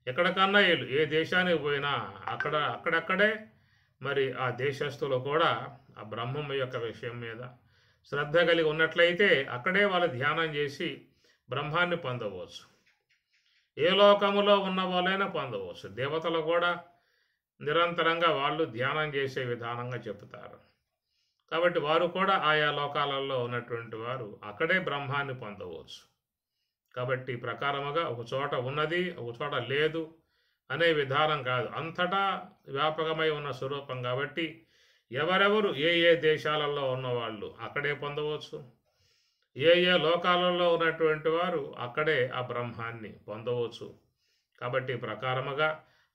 ఎక్కడికన్నా వెళ్ళు, ఏ దేశానికి పోయినా అక్కడక్కడే మరి ఆ దేశస్తులు కూడా ఆ బ్రహ్మము యొక్క విషయం మీద శ్రద్ధ కలిగి ఉన్నట్లయితే అక్కడే వాళ్ళు ధ్యానం చేసి బ్రహ్మాన్ని పొందవచ్చు. ఏ లోకములో ఉన్న వాళ్ళైనా పొందవచ్చు. దేవతలు కూడా నిరంతరంగా వాళ్ళు ధ్యానం చేసే విధానంగా చెబుతారు. కాబట్టి వారు కూడా ఆయా లోకాలలో ఉన్నటువంటి వారు అక్కడే బ్రహ్మాన్ని పొందవచ్చు. కాబట్టి ప్రకారముగా ఒక చోట ఉన్నది ఒక చోట లేదు అనే విధానం కాదు, అంతటా వ్యాపకమై ఉన్న స్వరూపం. కాబట్టి ఎవరెవరు ఏ దేశాలలో ఉన్నవాళ్ళు అక్కడే పొందవచ్చు. ఏ లోకాలలో ఉన్నటువంటి వారు అక్కడే ఆ బ్రహ్మాన్ని పొందవచ్చు. కాబట్టి ప్రకారముగా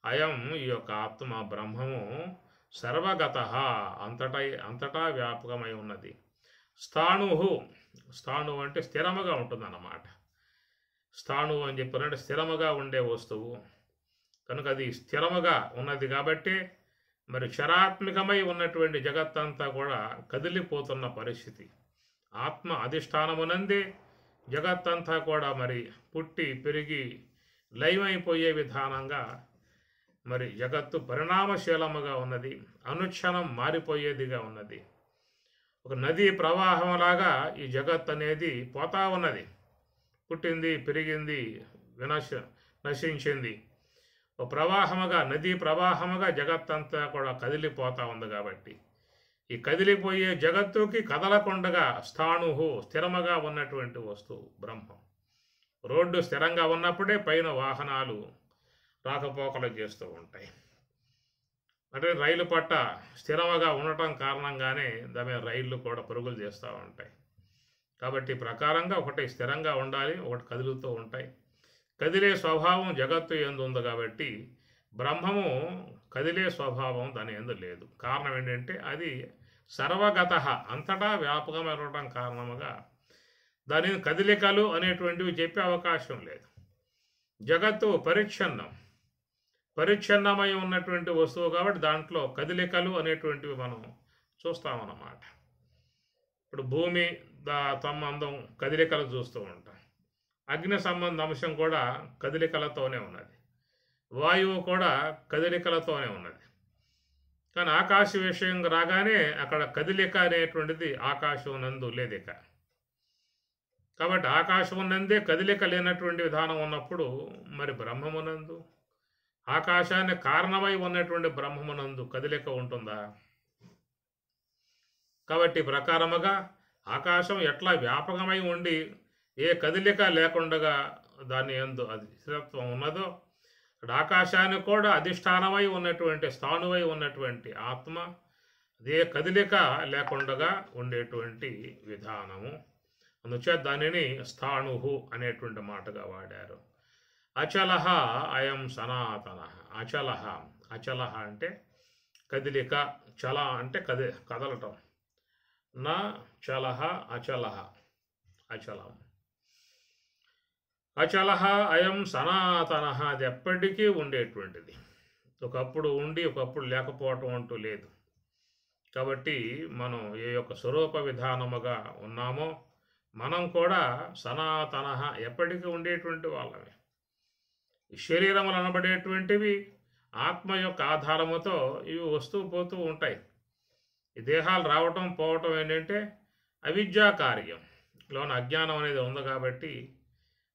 అయం ఈ యొక్క ఆత్మ బ్రహ్మము సర్వగత అంతటా వ్యాపకమై ఉన్నది. స్థాణు అంటే స్థిరముగా ఉంటుందన్నమాట. స్థాణు అని చెప్పారంటే స్థిరముగా ఉండే వస్తువు కనుక అది స్థిరముగా ఉన్నది. కాబట్టి మరి క్షరాత్మికమై ఉన్నటువంటి జగత్తంతా కూడా కదిలిపోతున్న పరిస్థితి. ఆత్మ అధిష్టానమునందే జగత్తంతా కూడా మరి పుట్టి పెరిగి లయమైపోయే విధానంగా మరి జగత్తు పరిణామశీలముగా ఉన్నది. అనుక్షణం మారిపోయేదిగా ఉన్నది. ఒక నదీ ప్రవాహంలాగా ఈ జగత్ అనేది పోతా ఉన్నది. పుట్టింది, పెరిగింది, నశించింది. ఒక ప్రవాహముగా నదీ ప్రవాహముగా జగత్తంతా కూడా కదిలిపోతూ ఉంది. కాబట్టి ఈ కదిలిపోయే జగత్తుకి కదలకుండగా స్థిరముగా ఉన్నటువంటి వస్తువు బ్రహ్మం. రోడ్డు స్థిరంగా ఉన్నప్పుడే పైన వాహనాలు రాకపోకలు చేస్తూ ఉంటాయి. అంటే రైలు పట్ట స్థిరముగా ఉండటం కారణంగానే దాని మీద రైళ్లు కూడా పరుగులు చేస్తూ ఉంటాయి. కాబట్టి ప్రకారంగా ఒకటి స్థిరంగా ఉండాలి, ఒకటి కదులుతూ ఉంటాయి. కదిలే స్వభావం జగత్తు యందు ఉంది కాబట్టి బ్రహ్మము కదిలే స్వభావం దాని యందు లేదు. కారణం ఏంటంటే అది సర్వగత, అంతటా వ్యాపకమైనటం కారణముగా దాని కదిలికలు అనేటువంటివి చెప్పే అవకాశం లేదు. జగత్తు పరిచ్ఛిన్నమై ఉన్నటువంటి వస్తువు కాబట్టి దాంట్లో కదిలికలు అనేటువంటివి మనం చూస్తామన్నమాట. ఇప్పుడు భూమి సంబంధం కదిలికలు చూస్తూ ఉంటాం. అగ్ని సంబంధ అంశం కూడా కదిలికలతోనే ఉన్నది. వాయువు కూడా కదిలికలతోనే ఉన్నది. కానీ ఆకాశ విషయం రాగానే అక్కడ కదిలిక అనేటువంటిది ఆకాశం నందు లేదిక. కాబట్టి ఆకాశం నందే కదిలిక లేనటువంటి విధానం ఉన్నప్పుడు మరి బ్రహ్మమునందు, ఆకాశాన్ని కారణమై ఉన్నటువంటి బ్రహ్మమునందు కదిలిక ఉంటుందా? కాబట్టి ప్రకారముగా ఆకాశం ఎట్లా వ్యాపకమై ఉండి ఏ కదిలిక లేకుండా దాని యందు అది స్థిరత్వం ఉన్నదో, అక్కడ ఆకాశానికి కూడా అధిష్టానమై ఉన్నటువంటి, స్థానువై ఉన్నటువంటి ఆత్మ అదే కదిలిక లేకుండా ఉండేటువంటి విధానము. అందుచేత దానిని స్థాణుహు అనేటువంటి మాటగా వాడారు. అచలహ అయం సనాతన. అచలహ అంటే కదిలిక, చల అంటే కదలటం. నా చలహ అచలం. అచలహ అయం సనాతన, అది ఎప్పటికీ ఉండేటువంటిది. ఒకప్పుడు ఉండి ఒకప్పుడు లేకపోవటం అంటూ లేదు. కాబట్టి మనం ఏ యొక్క స్వరూప విధానముగా ఉన్నామో మనం కూడా సనాతన, ఎప్పటికీ ఉండేటువంటి వాళ్ళమే. శరీరములు అనబడేటువంటివి ఆత్మ యొక్క ఆధారముతో ఇవి వస్తూ పోతూ ఉంటాయి. ఈ దేహాలు రావటం పోవటం ఏంటంటే అవిద్యా కార్యం, లోన అజ్ఞానం అనేది ఉంది కాబట్టి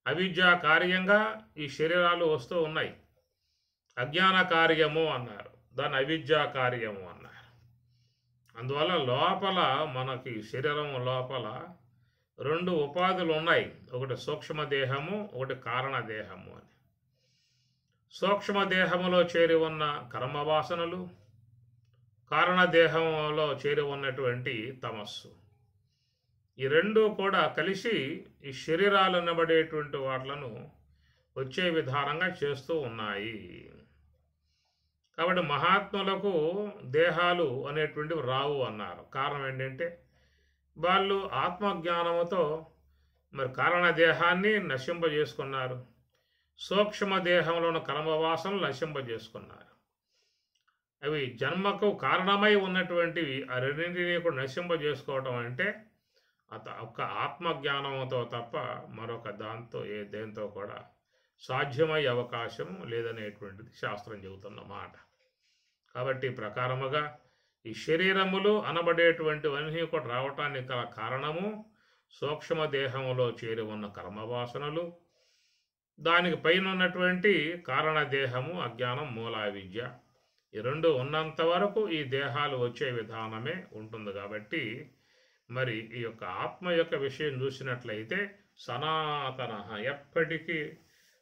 అవిద్యా కార్యంగా ఈ శరీరాలు వస్తూ ఉన్నాయి. అజ్ఞాన కార్యము అన్నారు, దాన్ని అవిద్యా కార్యము అన్నారు. అందువల్ల లోపల మనకి శరీరం లోపల రెండు ఉపాధులు ఉన్నాయి. ఒకటి సూక్ష్మదేహము, ఒకటి కారణదేహము అని. సూక్ష్మదేహములో చేరి ఉన్న కర్మవాసనలు, కారణదేహంలో చేరి ఉన్నటువంటి తమస్సు, ఈ రెండు కూడా కలిసి ఈ శరీరాలు అనబడేటువంటి వాట్లను వచ్చే విధానంగా చేస్తూ ఉన్నాయి. కాబట్టి మహాత్ములకు దేహాలు అనేటువంటివి రావు అన్నారు. కారణం ఏంటంటే వాళ్ళు ఆత్మజ్ఞానముతో మరి కారణదేహాన్ని నశింపజేసుకున్నారు, సూక్ష్మదేహంలోని కర్మవాసనలు నశింపజేసుకున్నారు. అవి జన్మకు కారణమై ఉన్నటువంటివి. ఆ రెండింటినీ కూడా నశింపజేసుకోవటం అంటే ఒక్క ఆత్మజ్ఞానంతో తప్ప మరొక దేంతో కూడా సాధ్యమయ్యే అవకాశం లేదనేటువంటిది శాస్త్రం చెబుతున్న మాట. కాబట్టి ప్రకారముగా ఈ శరీరములు అనబడేటువంటివన్నీ కూడా రావటానికి గల కారణము సూక్ష్మదేహములో చేరి ఉన్న కర్మవాసనలు, దానికి పైన ఉన్నటువంటి కారణదేహము అజ్ఞానం, మూలా విద్య. ఈ రెండు ఉన్నంత వరకు ఈ దేహాలు వచ్చే విధానమే ఉంటుంది. కాబట్టి మరి ఈ యొక్క ఆత్మ యొక్క విషయం చూసినట్లయితే సనాతన, ఎప్పటికీ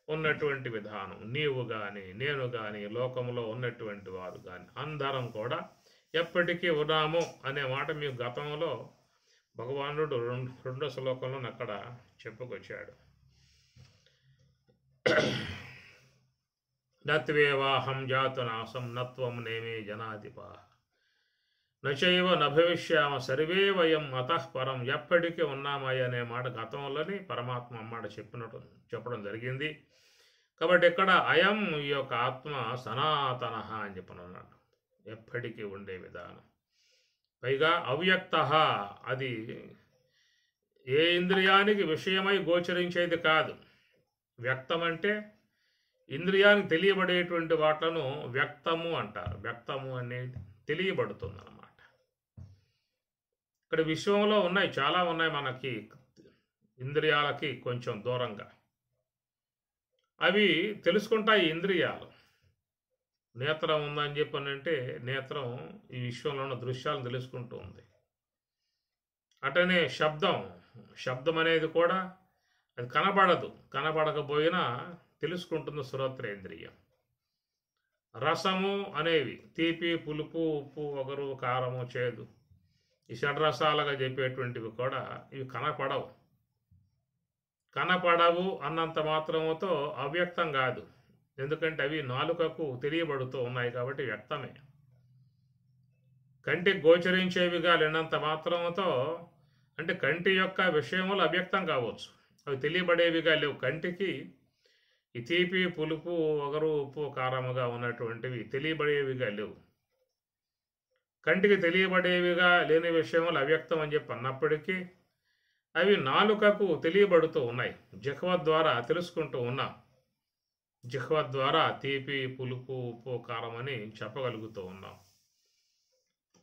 ఉన్నటువంటి విధానం. నీవు కానీ నేను కానీ లోకంలో ఉన్నటువంటి వారు కానీ అందరం కూడా ఎప్పటికీ ఉన్నాము అనే మాట మీకు గతంలో భగవానుడు రెండో శ్లోకంలో అక్కడ చెప్పుకొచ్చాడు. నత్వేవాహం జాతునాసం నత్వం నేమే జనాధిపా నచైవ నభవిష్యామ సర్వే వయం అతఃపరం. ఎప్పటికీ ఉన్నామయ్య అనే మాట గతంలోని పరమాత్మ అమ్మాట చెప్పడం జరిగింది. కాబట్టి ఇక్కడ అయం, ఈ యొక్క ఆత్మ సనాతన అని చెప్పనున్నాడు, ఎప్పటికీ ఉండే విధానం. పైగా అవ్యక్త, అది ఏ ఇంద్రియానికి విషయమై గోచరించేది కాదు. వ్యక్తం అంటే ఇంద్రియానికి తెలియబడేటువంటి వాట్లను వ్యక్తము అంటారు. వ్యక్తము అనేది తెలియబడుతుంది అన్నమాట. ఇక్కడ విశ్వంలో ఉన్నాయి, చాలా ఉన్నాయి మనకి ఇంద్రియాలకి కొంచెం దూరంగా. అవి తెలుసుకుంటాయి ఇంద్రియాలు. నేత్రం ఉందని చెప్పనంటే నేత్రం ఈ విశ్వంలో ఉన్న దృశ్యాలను తెలుసుకుంటూ ఉంది. అటనే శబ్దం అనేది కూడా అది కనబడకపోయినా తెలుసుకుంటుంది శ్రోత్రేంద్రియం. రసము అనేవి తీపి, పులుపు, ఉప్పు, ఒగరు, కారము, చేదు, ఈ షడ్రసాలుగా చెప్పేటువంటివి కూడా ఇవి కనపడవు. కనపడవు అన్నంత మాత్రముతో అవ్యక్తం కాదు. ఎందుకంటే అవి నాలుకకు తెలియబడుతూ ఉన్నాయి కాబట్టి వ్యక్తమే. కంటికి గోచరించేవిగా లేనంత మాత్రముతో అంటే కంటి యొక్క విషయములు అవ్యక్తం కావచ్చు, అవి తెలియబడేవిగా లేవు. కంటికి ఈ తీపి, పులుపు, వగరు, ఉప్పు, కారముగా ఉన్నటువంటివి తెలియబడేవిగా లేవు. కంటికి తెలియబడేవిగా లేని విషయములు అవ్యక్తం అని చెప్పి అన్నప్పటికీ అవి నాలుకకు తెలియబడుతూ ఉన్నాయి. జిహ్వ ద్వారా తెలుసుకుంటూ ఉన్నాం. జిహ్వ ద్వారా తీపి, పులుపు, ఉప్పు, కారం అని చెప్పగలుగుతూ ఉన్నాం.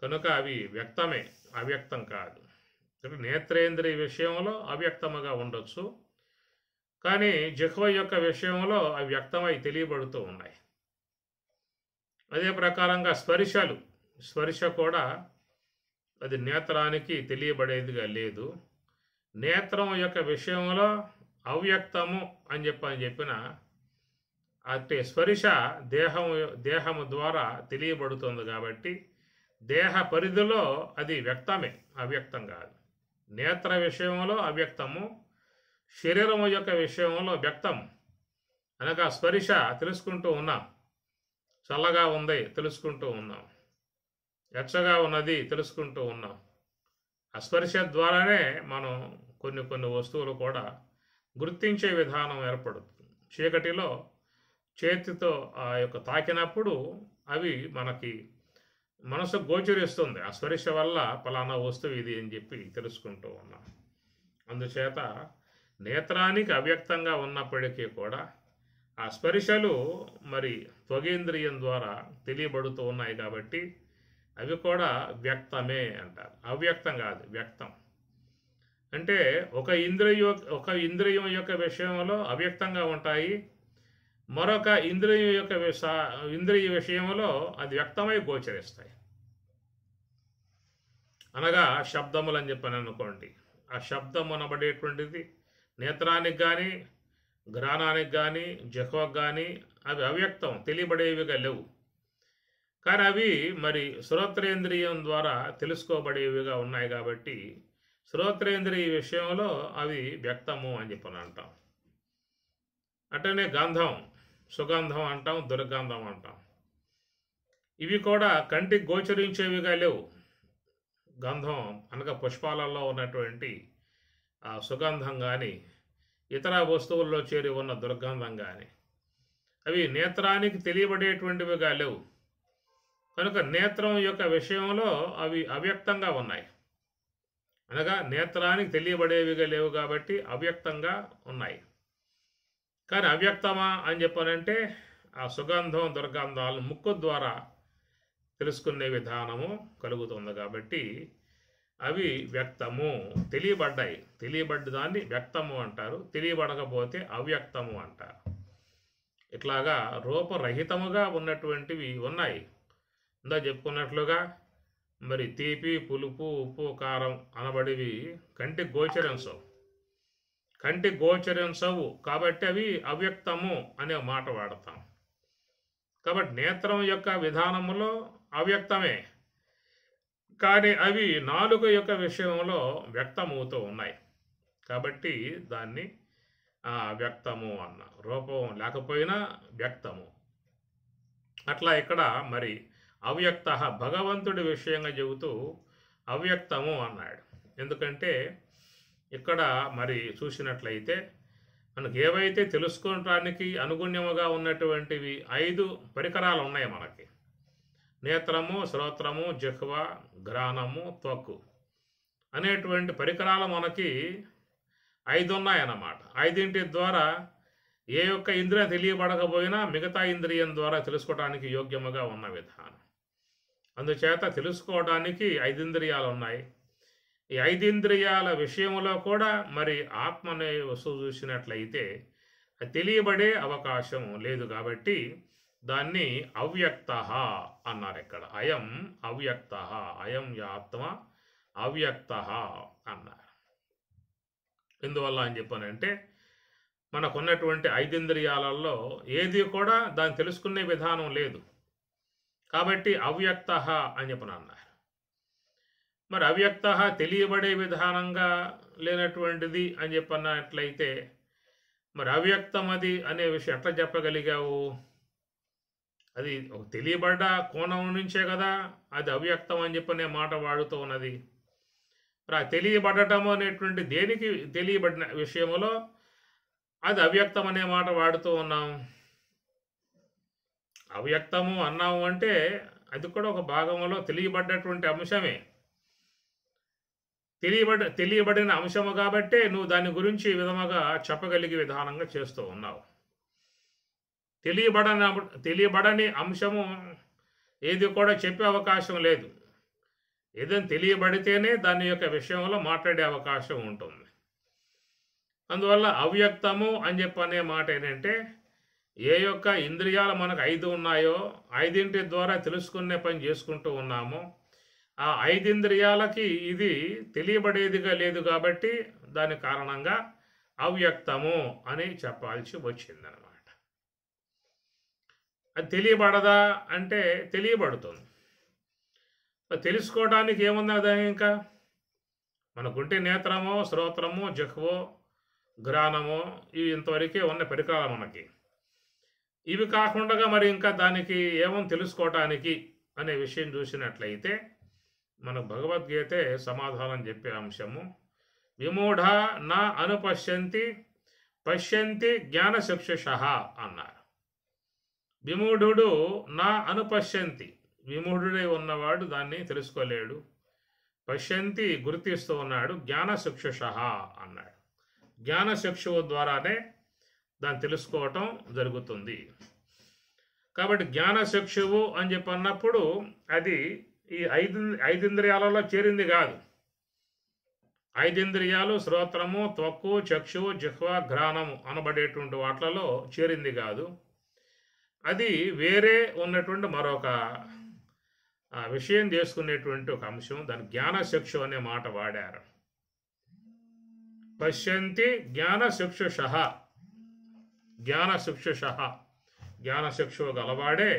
కనుక అవి వ్యక్తమే, అవ్యక్తం కాదు. నేత్రేంద్రియ విషయంలో అవ్యక్తముగా ఉండొచ్చు, కానీ జిహ్వ యొక్క విషయంలో అవి వ్యక్తమై తెలియబడుతూ ఉన్నాయి. అదే ప్రకారంగా స్పర్శ కూడా అది నేత్రానికి తెలియబడేదిగా లేదు. నేత్రం యొక్క విషయంలో అవ్యక్తము అని చెప్పిన అంటే స్పర్శ దేహము ద్వారా తెలియబడుతుంది కాబట్టి దేహ పరిధిలో అది వ్యక్తమే, అవ్యక్తం కాదు. నేత్ర విషయంలో అవ్యక్తము, శరీరము యొక్క విషయంలో వ్యక్తం. అనగా స్పర్శ తెలుసుకుంటూ ఉన్నాం, చల్లగా ఉంది తెలుసుకుంటూ ఉన్నాం, ఎచ్చగా ఉన్నది తెలుసుకుంటూ ఉన్నాం. ఆ స్పర్శ ద్వారానే మనం కొన్ని వస్తువులు కూడా గుర్తించే విధానం ఏర్పడుతుంది. చీకటిలో చేతితో ఆ యొక్క తాకినప్పుడు అవి మనకి మనసు గోచరిస్తుంది. ఆ స్పర్శ వల్ల పలానా వస్తువు ఇది అని చెప్పి తెలుసుకుంటూ ఉన్నాం. అందుచేత నేత్రానికి అవ్యక్తంగా ఉన్నప్పటికీ కూడా ఆ స్పర్శలు మరి త్వగేంద్రియం ద్వారా తెలియబడుతూ ఉన్నాయి కాబట్టి అవి కూడా వ్యక్తమే అంటారు. అవ్యక్తం కాదు, వ్యక్తం. అంటే ఒక ఇంద్రియం యొక్క విషయంలో అవ్యక్తంగా ఉంటాయి, మరొక ఇంద్రియ విషయంలో అది వ్యక్తమై గోచరిస్తాయి. అనగా శబ్దములు అని చెప్పని అనుకోండి. ఆ శబ్దం అనబడేటువంటిది నేత్రానికి కానీ, ఘ్రాణానికి కానీ, జిహ్వకు కానీ అవి అవ్యక్తం, తెలియబడేవిగా లేవు. కానీ అవి మరి శ్రోత్రేంద్రియం ద్వారా తెలుసుకోబడేవిగా ఉన్నాయి కాబట్టి శ్రోత్రేంద్రియ విషయంలో అవి వ్యక్తము అని చెప్పని అంటాం. అట్లనే గంధం, సుగంధం అంటాం, దుర్గంధం అంటాం. ఇవి కూడా కంటికి గోచరించేవిగా లేవు. గంధం అనగా పుష్పాలలో ఉన్నటువంటి ఆ సుగంధం కానీ, ఇతర వస్తువుల్లో చేరి ఉన్న దుర్గంధం కానీ అవి నేత్రానికి తెలియబడేటువంటివిగా లేవు. కనుక నేత్రం యొక్క విషయంలో అవి అవ్యక్తంగా ఉన్నాయి. అనగా నేత్రానికి తెలియబడేవిగా లేవు కాబట్టి అవ్యక్తంగా ఉన్నాయి. కానీ అవ్యక్తమా అని చెప్పనంటే ఆ సుగంధం, దుర్గంధాలను ముక్కు ద్వారా తెలుసుకునే విధానము కలుగుతుంది కాబట్టి అవి వ్యక్తము, తెలియబడ్డ దాన్ని వ్యక్తము అంటారు, తెలియబడకపోతే అవ్యక్తము అంటారు. ఇట్లాగా రూపరహితముగా ఉన్నటువంటివి ఉన్నాయి. ఇందా చెప్పుకున్నట్లుగా మరి తీపి, పులుపు, ఉప్పు, కారం అనబడివి కంటికి గోచరించవు కాబట్టి అవి అవ్యక్తము అనే మాట వాడతాం. కాబట్టి నేత్రం యొక్క విధానములో అవ్యక్తమే, కానీ అవి నాలుక యొక్క విషయంలో వ్యక్తమవుతూ ఉన్నాయి కాబట్టి దాన్ని వ్యక్తము అన్న. రూపం లేకపోయినా వ్యక్తము. అట్లా ఇక్కడ మరి అవ్యక్త భగవంతుడి విషయంగా చెబుతూ అవ్యక్తము అన్నాడు. ఎందుకంటే ఇక్కడ మరి చూసినట్లయితే మనకు ఏవైతే తెలుసుకోవటానికి అనుగుణ్యముగా ఉన్నటువంటివి 5 పరికరాలు ఉన్నాయి మనకి. నేత్రము, శ్రోత్రము, జిహ్వ, ఘ్రాణము, త్వక్కు అనేటువంటి పరికరాలు మనకి 5 ఉన్నాయన్నమాట. 5 ద్వారా ఏ యొక్క ఇంద్రియం తెలియబడకపోయినా మిగతా ఇంద్రియం ద్వారా తెలుసుకోవడానికి యోగ్యముగా ఉన్న విధానం. అందుచేత తెలుసుకోవడానికి 5 ఇంద్రియాలు ఉన్నాయి. ఈ 5 ఇంద్రియాల విషయంలో కూడా మరి ఆత్మ అనే వస్తువు చూసినట్లయితే అది తెలియబడే అవకాశం లేదు కాబట్టి దాన్ని అవ్యక్త అన్నారు. ఇక్కడ అయం అవ్యక్త, అయం ఆత్మ అవ్యక్త అన్నారు. ఎందువల్ల అని చెప్పానంటే మనకున్నటువంటి 5 ఇంద్రియాలలో ఏది కూడా దాన్ని తెలుసుకునే విధానం లేదు కాబట్టి అవ్యక్త అని చెప్పని అన్నారు. మరి అవ్యక్త తెలియబడే విధానంగా లేనటువంటిది అని చెప్పన్నట్లయితే మరి అవ్యక్తం అది అనే విషయం ఎట్లా చెప్పగలిగావు? అది ఒక తెలియబడ్డ కోణం నుంచే కదా అది అవ్యక్తం అని చెప్పనే మాట వాడుతూ ఉన్నది. మరి ఆ తెలియబడటము అనేటువంటి దేనికి తెలియబడిన విషయంలో అది అవ్యక్తం అనే మాట వాడుతూ ఉన్నాం. అవ్యక్తము అన్నాము అంటే అది కూడా ఒక భాగంలో తెలియబడ్డటువంటి అంశమే. తెలియబడిన అంశము కాబట్టే నువ్వు దాని గురించి ఈ విధముగా చెప్పగలిగే విధానంగా చేస్తూ ఉన్నావు. తెలియబడని అంశము ఏది కూడా చెప్పే అవకాశం లేదు. ఏదైనా తెలియబడితేనే దాని యొక్క విషయంలో మాట్లాడే అవకాశం ఉంటుంది. అందువల్ల అవ్యక్తము అని చెప్పనే మాట ఏంటంటే ఏ యొక్క ఇంద్రియాలు మనకు 5 ఉన్నాయో 5 ద్వారా తెలుసుకునే పని చేసుకుంటూ ఉన్నామో ఆ 5 ఇంద్రియాలకి ఇది తెలియబడేదిగా లేదు కాబట్టి దాని కారణంగా అవ్యక్తము అని చెప్పాల్సి వచ్చిందనమాట. అది తెలియబడదా అంటే తెలియబడుతుంది. తెలుసుకోవడానికి ఏమున్నదా? ఇంకా మనకుంటే నేత్రమో శ్రోత్రమో జిహ్వో ఘ్రాణమో ఇవి ఇంతవరకే ఉన్న పరికరాలు మనకి. ఇవి కాకుండా మరి ఇంకా దానికి ఏమో తెలుసుకోవటానికి అనే విషయం చూసినట్లయితే మన భగవద్గీతే సమాధానం చెప్పే అంశము విమూఢ నా అనుపశ్యంతి పశ్యంతి జ్ఞానచక్షుషః అన్నారు. విమూఢుడు నా అనుపశ్యంతి, విమూఢుడై ఉన్నవాడు దాన్ని తెలుసుకోలేడు. పశ్యంతి గుర్తిస్తూ ఉన్నాడు, జ్ఞానచక్షుషః అన్నాడు. జ్ఞానచక్షువు ద్వారానే దాన్ని తెలుసుకోవటం జరుగుతుంది. కాబట్టి జ్ఞానచక్షువు అని చెప్పి అన్నప్పుడు అది ఈ 5 ఇంద్రియాలలో చేరింది కాదు. 5 ఇంద్రియాలు శ్రోత్రము త్వక్కు చక్షువు జిహ్వ ఘ్రాణము అనబడేటువంటి వాటిలలో చేరింది కాదు. అది వేరే ఉన్నటువంటి మరొక విషయం చేసుకునేటువంటి ఒక అంశం. దాని జ్ఞానచక్షు అనే మాట వాడారు. పశ్యంతి జ్ఞానచక్షుషః, జ్ఞానచక్షుషః, జ్ఞానచక్షువు గలవాడే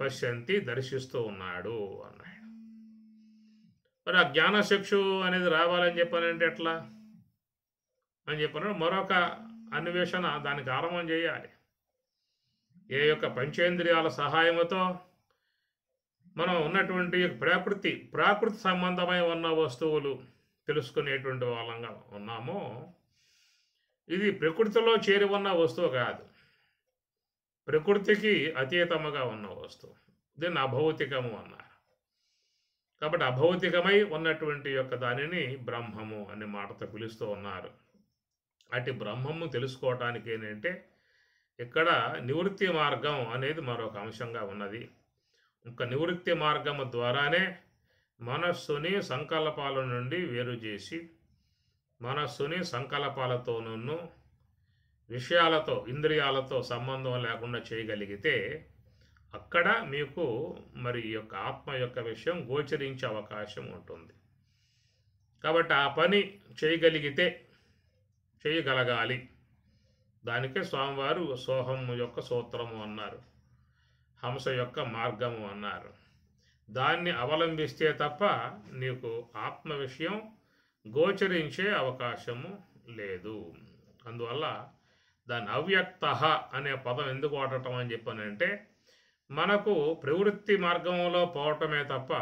పశ్యంతి దర్శిస్తూ ఉన్నాడు అన్నాడు. మరి ఆ జ్ఞానచక్షు అనేది రావాలని చెప్పానంటే ఎట్లా అని చెప్పిన మరొక అన్వేషణ దానికి ఆరంభం చేయాలి. ఏ యొక్క పంచేంద్రియాల సహాయంతో మనం ఉన్నటువంటి ప్రాకృతి సంబంధమై ఉన్న వస్తువులు తెలుసుకునేటువంటి వాళ్ళంగా ఉన్నామో ఇది ప్రకృతిలో చేరి ఉన్న వస్తువు కాదు, ప్రకృతికి అతీతముగా ఉన్న వస్తువు. దీన్ని అభౌతికము అన్నారు. కాబట్టి అభౌతికమై ఉన్నటువంటి యొక్క దానిని బ్రహ్మము అనే మాటతో పిలుస్తూ ఉన్నారు. అటు బ్రహ్మము తెలుసుకోవటానికి ఏంటంటే ఇక్కడ నివృత్తి మార్గం అనేది మరొక అంశంగా ఉన్నది. ఇంకా నివృత్తి మార్గము ద్వారానే మనస్సుని సంకల్పాల నుండి వేరు చేసి మనస్సుని సంకల్పాలతోనూ విషయాలతో ఇంద్రియాలతో సంబంధం లేకుండా చేయగలిగితే అక్కడ మీకు మరి ఈ యొక్క ఆత్మ యొక్క విషయం గోచరించే అవకాశం ఉంటుంది. కాబట్టి ఆ పని చేయగలగాలి. దానికే స్వామివారు సోహము యొక్క సూత్రము అన్నారు, హంస యొక్క మార్గము అన్నారు. దాన్ని అవలంబిస్తే తప్ప నీకు ఆత్మ విషయం గోచరించే అవకాశము లేదు. అందువల్ల దాన్ని అవ్యక్త అనే పదం ఎందుకు వాడటం అని చెప్పానంటే మనకు ప్రవృత్తి మార్గంలో పోవటమే తప్ప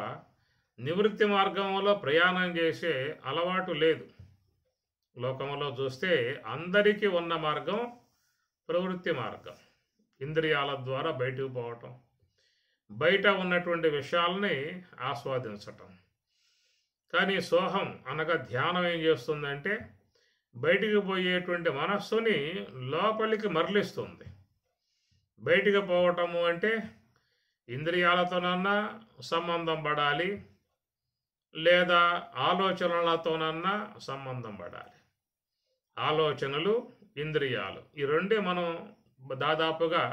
నివృత్తి మార్గంలో ప్రయాణం చేసే అలవాటు లేదు. లోకంలో చూస్తే అందరికీ ఉన్న మార్గం ప్రవృత్తి మార్గం, ఇంద్రియాల ద్వారా బయటకు పోవటం, బయట ఉన్నటువంటి విషయాలని ఆస్వాదించటం. కానీ సోహం అనగా ధ్యానం ఏం చేస్తుందంటే బయటికి పోయేటువంటి మనస్సుని లోపలికి మరలిస్తుంది. బయటికి పోవటము అంటే ఇంద్రియాలతోనన్నా సంబంధం పడాలి, లేదా ఆలోచనలతోనన్నా సంబంధం పడాలి. ఆలోచనలు ఇంద్రియాలు ఈ రెండే మనం దాదాపుగా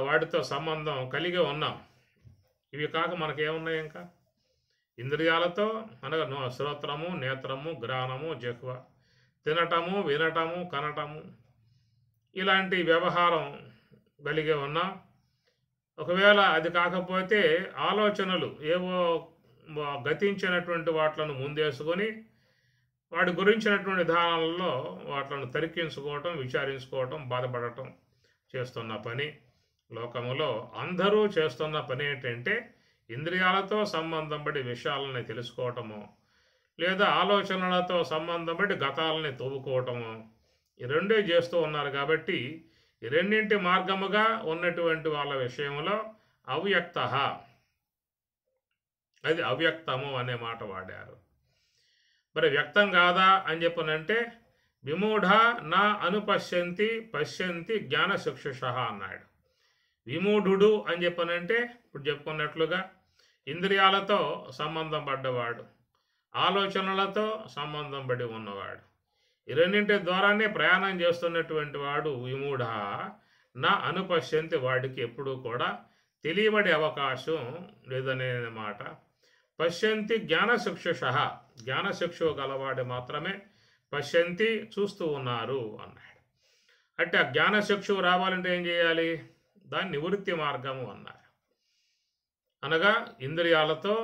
వాటితో సంబంధం కలిగి ఉన్నాం. ఇవి కాక మనకేమున్నాయి? ఇంకా ఇంద్రియాలతో అనగా శ్రోత్రము నేత్రము ఘ్రాణము జిహ్వ, తినటము వినటము కనటము, ఇలాంటి వ్యవహారం కలిగి ఉన్నాం. ఒకవేళ అది కాకపోతే ఆలోచనలు ఏవో గతించినటువంటి వాటిలను ముందేసుకొని వాటి గురించినటువంటి విధానాలలో వాటిని తరికించుకోవటం, విచారించుకోవటం, బాధపడటం చేస్తున్న పని. లోకములో అందరూ చేస్తున్న పని ఏంటంటే ఇంద్రియాలతో సంబంధం బట్టి విషయాలని తెలుసుకోవటము, లేదా ఆలోచనలతో సంబంధం బట్టి గతాలని తవ్వుకోవటము, ఈ రెండే చేస్తూ ఉన్నారు. కాబట్టి ఈ రెండింటి మార్గముగా ఉన్నటువంటి వాళ్ళ విషయంలో అవ్యక్త, అది అవ్యక్తము అనే మాట వాడారు. మరి వ్యక్తం కాదా అని చెప్పనంటే విమూఢ నా అనుపశ్యంతి పశ్యంతి జ్ఞానచక్షుష అన్నాడు. విమూఢుడు అని చెప్పనంటే ఇప్పుడు చెప్పుకున్నట్లుగా ఇంద్రియాలతో సంబంధం పడ్డవాడు, ఆలోచనలతో సంబంధం పడి ఉన్నవాడు, ఈ రెండింటి ద్వారానే ప్రయాణం చేస్తున్నటువంటి వాడు విమూఢ నా అనుపశ్యంతి, వాడికి ఎప్పుడూ కూడా తెలియబడే అవకాశం లేదనే మాట. పశ్యంతి జ్ఞానచక్షుష, జ్ఞానచక్షు గలవాడు మాత్రమే పశ్యంతి చూస్తూ ఉన్నారు అన్నాడు. అంటే ఆ జ్ఞానచక్షువు రావాలంటే ఏం చేయాలి? దాన్ని నివృత్తి మార్గము అన్నారు. అనగా ఇంద్రియాలతో,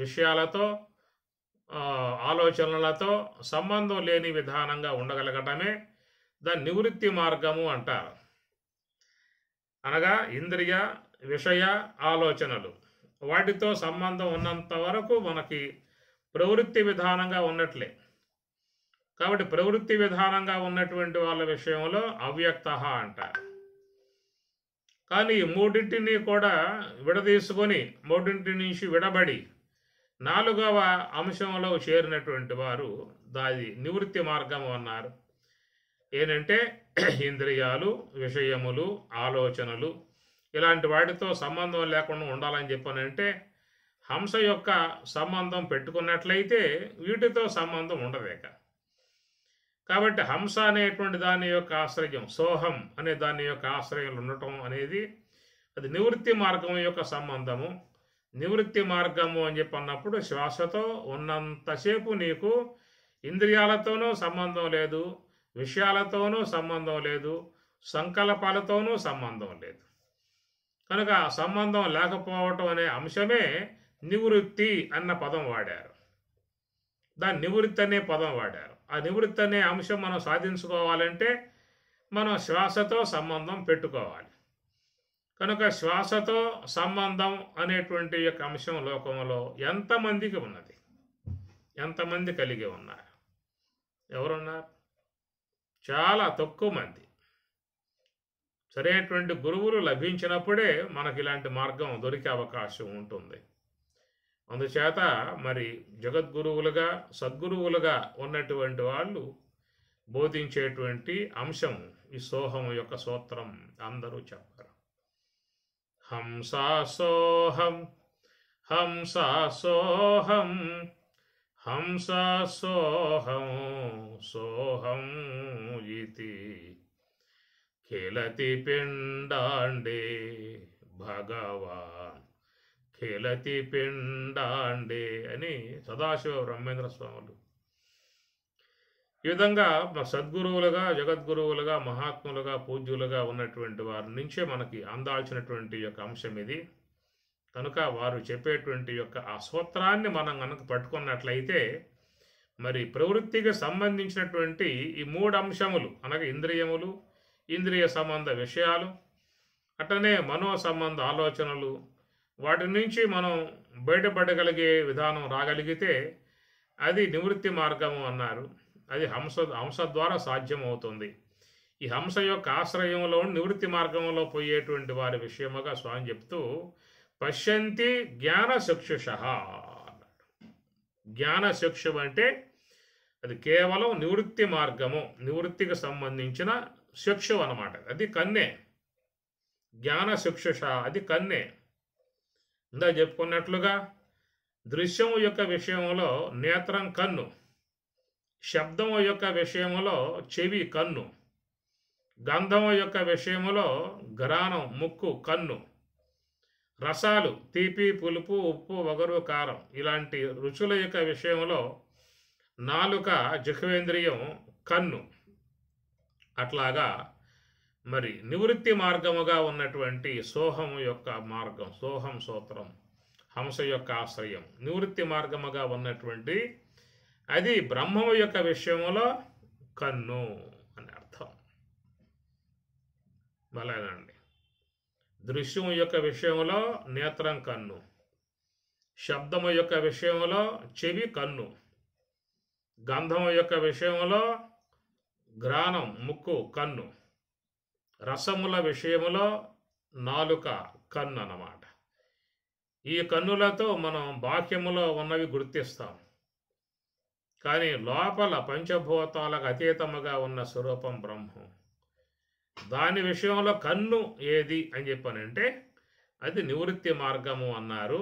విషయాలతో, ఆలోచనలతో సంబంధం లేని విధానంగా ఉండగలగటమే దాన్ని నివృత్తి మార్గము అంటారు. అనగా ఇంద్రియ, విషయ, ఆలోచనలు వాటితో సంబంధం ఉన్నంత వరకు మనకి ప్రవృత్తి విధానంగా ఉన్నట్లే. కాబట్టి ప్రవృత్తి విధానంగా ఉన్నటువంటి వాళ్ళ విషయంలో అవ్యక్త అంటారు. కానీ ఈ మూడింటిని కూడా విడదీసుకొని, మూడింటి నుంచి విడబడి నాలుగవ అంశంలో చేరినటువంటి వారు దాది నివృత్తి మార్గము అన్నారు. ఏంటంటే ఇంద్రియాలు, విషయములు, ఆలోచనలు ఇలాంటి వాటితో సంబంధం లేకుండా ఉండాలని చెప్పానంటే హంస యొక్క సంబంధం పెట్టుకున్నట్లయితే వీటితో సంబంధం ఉండదేక. కాబట్టి హంస అనేటువంటి దాని యొక్క ఆశ్రయం, సోహం అనే దాని యొక్క ఆశ్రయంలో ఉండటం అనేది అది నివృత్తి మార్గం యొక్క సంబంధము. నివృత్తి మార్గము అని చెప్పి అన్నప్పుడు శ్వాసతో ఉన్నంతసేపు నీకు ఇంద్రియాలతోనూ సంబంధం లేదు, విషయాలతోనూ సంబంధం లేదు, సంకల్పాలతోనూ సంబంధం లేదు. కనుక సంబంధం లేకపోవటం అనే అంశమే నివృత్తి అన్న పదం వాడారు. దాని నివృత్తి అనే పదం వాడారు. ఆ నివృత్తి అనే అంశం మనం సాధించుకోవాలంటే మనం శ్వాసతో సంబంధం పెట్టుకోవాలి. కనుక శ్వాసతో సంబంధం అనేటువంటి యొక్క అంశం లోకంలో ఎంతమందికి ఉన్నది? ఎంతమంది కలిగి ఉన్నారు? ఎవరున్నారు? చాలా తక్కువ మంది. సరైనటువంటి గురువులు లభించినప్పుడే మనకి ఇలాంటి మార్గం దొరికే అవకాశం ఉంటుంది. అందుచేత మరి జగద్గురువులుగా, సద్గురువులుగా ఉన్నటువంటి వాళ్ళు బోధించేటువంటి అంశం ఈ సోహం యొక్క సూత్రం అందరూ చెప్పారు. హంసా సోహం, హంసా సోహం, హంసా సోహం, సోహం ఇతి ఖేలతి పిండాండే భగవాన్, ఖేలతి పిండాండే అని సదాశివ బ్రహ్మేంద్ర స్వాములు ఈ విధంగా సద్గురువులుగా, జగద్గురువులుగా, మహాత్ములుగా, పూజ్యులుగా ఉన్నటువంటి వారి నుంచే మనకి అందాల్సినటువంటి యొక్క అంశం ఇది. కనుక వారు చెప్పేటువంటి యొక్క ఆ సూత్రాన్ని మనం కనుక పట్టుకున్నట్లయితే మరి ప్రవృత్తికి సంబంధించినటువంటి ఈ మూడు అంశములు అనగా ఇంద్రియములు, ఇంద్రియ సంబంధ విషయాలు, అట్లనే మనో సంబంధ ఆలోచనలు, వాటి నుంచి మనం బయటపడగలిగే విధానం రాగలిగితే అది నివృత్తి మార్గము అన్నారు. అది హంస ద్వారా సాధ్యమవుతుంది. ఈ హంస యొక్క ఆశ్రయంలో నివృత్తి మార్గంలో పోయేటువంటి వారి విషయముగా స్వామి చెప్తూ పశ్యంతి జ్ఞానచక్షుష అన్నాడు. జ్ఞానచక్షు అంటే అది కేవలం నివృత్తి మార్గము, నివృత్తికి సంబంధించిన చక్షు అన్నమాట. అది కన్నే. జ్ఞానచక్షుష అది కన్నే. ఇందా చెప్పుకున్నట్లుగా దృశ్యము యొక్క విషయంలో నేత్రం కన్ను, శబ్దము యొక్క విషయములో చెవి కన్ను, గంధము యొక్క విషయములో ఘ్రాణం ముక్కు కన్ను, రసాలు తీపి, పులుపు, ఉప్పు, వగరు, కారం ఇలాంటి రుచుల యొక్క విషయంలో నాలుక జిహ్వేంద్రియం కన్ను. అట్లాగా మరి నివృత్తి మార్గముగా ఉన్నటువంటి సోహము యొక్క మార్గం, సోహం సూత్రం, హంస యొక్క ఆశ్రయం, నివృత్తి మార్గముగా ఉన్నటువంటి అది బ్రహ్మము యొక్క విషయంలో కన్ను అని అర్థం. అలాగండి. దృశ్యము యొక్క విషయంలో నేత్రం కన్ను, శబ్దము యొక్క విషయంలో చెవి కన్ను, గంధము యొక్క విషయంలో ఘ్రాణం ముక్కు కన్ను, రసముల విషయములో నాలుక కన్ను అన్నమాట. ఈ కన్నులతో మనం బాహ్యములో ఉన్నవి గుర్తిస్తాం, కానీ లోపల పంచభూతాలకు అతీతముగా ఉన్న స్వరూపం బ్రహ్మం. దాని విషయంలో కన్ను ఏది అని చెప్పానంటే అది నివృత్తి మార్గము అన్నారు.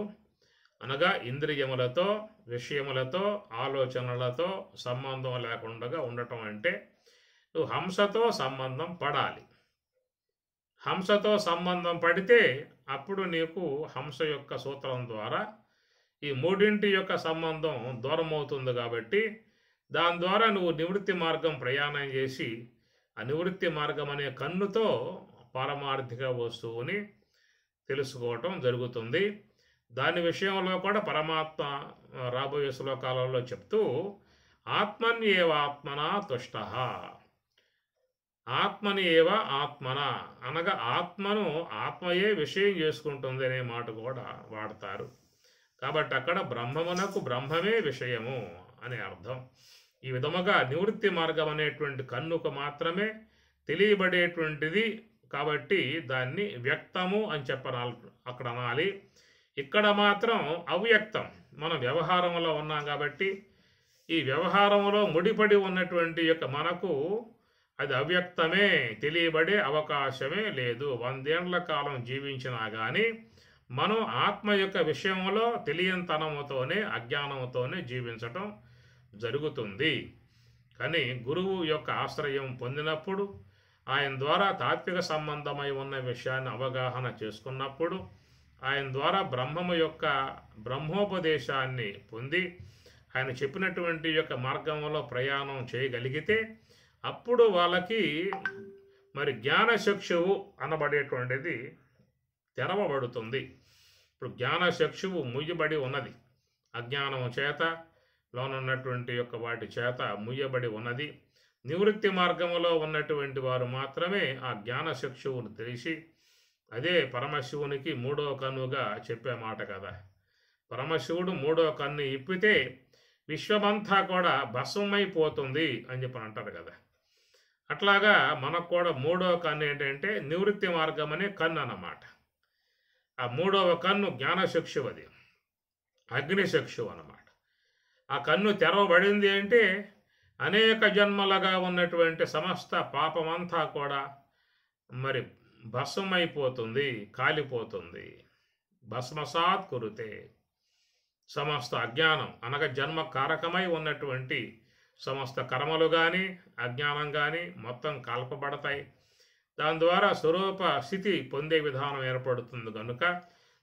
అనగా ఇంద్రియములతో, విషయములతో, ఆలోచనలతో సంబంధం లేకుండా ఉండటం అంటే నువ్వు హంసతో సంబంధం పడాలి. హంసతో సంబంధం పడితే అప్పుడు నీకు హంస యొక్క సూత్రం ద్వారా ఈ మూడింటి యొక్క సంబంధం దూరం అవుతుంది. కాబట్టి దాని ద్వారా నువ్వు నివృత్తి మార్గం ప్రయాణం చేసి ఆ నివృత్తి మార్గం అనే కన్నుతో పారమార్థిక వస్తువుని తెలుసుకోవటం జరుగుతుంది. దాని విషయంలో కూడా పరమాత్మ రాబోయే శ్లోకాలలో చెప్తూ ఆత్మన్యేవ ఆత్మన తుష్ట, ఆత్మని ఏవ ఆత్మన అనగా ఆత్మను ఆత్మయే విషయం చేసుకుంటుంది అనే మాట కూడా వాడతారు. కాబట్టి అక్కడ బ్రహ్మమునకు బ్రహ్మమే విషయము అనే అర్థం. ఈ విధముగా నివృత్తి మార్గం అనేటువంటి కన్నుకు మాత్రమే తెలియబడేటువంటిది. కాబట్టి దాన్ని వ్యక్తము అని చెప్పనాలి, అక్కడ అనాలి. ఇక్కడ మాత్రం అవ్యక్తం. మనం వ్యవహారంలో ఉన్నాం కాబట్టి ఈ వ్యవహారంలో ముడిపడి ఉన్నటువంటి యొక్క మనకు అది అవ్యక్తమే, తెలియబడే అవకాశమే లేదు. 100 ఏళ్ల కాలం జీవించినా కానీ మనం ఆత్మ యొక్క విషయంలో తెలియనితనముతోనే, అజ్ఞానంతోనే జీవించటం జరుగుతుంది. కానీ గురువు యొక్క ఆశ్రయం పొందినప్పుడు, ఆయన ద్వారా తాత్విక సంబంధమై ఉన్న విషయాన్ని అవగాహన చేసుకున్నప్పుడు, ఆయన ద్వారా బ్రహ్మము యొక్క బ్రహ్మోపదేశాన్ని పొంది ఆయన చెప్పినటువంటి యొక్క మార్గంలో ప్రయాణం చేయగలిగితే అప్పుడు వాళ్ళకి మరి జ్ఞానచక్షువు అనబడేటువంటిది తెరవబడుతుంది. ఇప్పుడు జ్ఞానచక్షువు ముయ్యబడి ఉన్నది, అజ్ఞానము చేత లోనున్నటువంటి యొక్క వాటి చేత ముయ్యబడి ఉన్నది. నివృత్తి మార్గములో ఉన్నటువంటి వారు మాత్రమే ఆ జ్ఞానచక్షువును తెలిసి, అదే పరమశివునికి 3వ కన్నుగా చెప్పే మాట కదా. పరమశివుడు 3వ కన్ను ఇప్పితే విశ్వమంతా కూడా భస్మమైపోతుంది అని చెప్పి అంటారు కదా. అట్లాగా మనకు కూడా 3వ కన్ను ఏంటంటే నివృత్తి మార్గం అనే కన్ను అన్నమాట. ఆ 3వ కన్ను జ్ఞానచక్షువు, అది అగ్నిచక్షువు అన్నమాట. ఆ కన్ను తెరవబడింది అంటే అనేక జన్మలుగా ఉన్నటువంటి సమస్త పాపమంతా కూడా మరి భస్మైపోతుంది, కాలిపోతుంది. భస్మసాత్ కురుతే, సమస్త అజ్ఞానం అనగా జన్మ కారకమై ఉన్నటువంటి సమస్త కర్మలు కానీ అజ్ఞానం కానీ మొత్తం కాల్పబడతాయి. దాని ద్వారా స్వరూప స్థితి పొందే విధానం ఏర్పడుతుంది. కనుక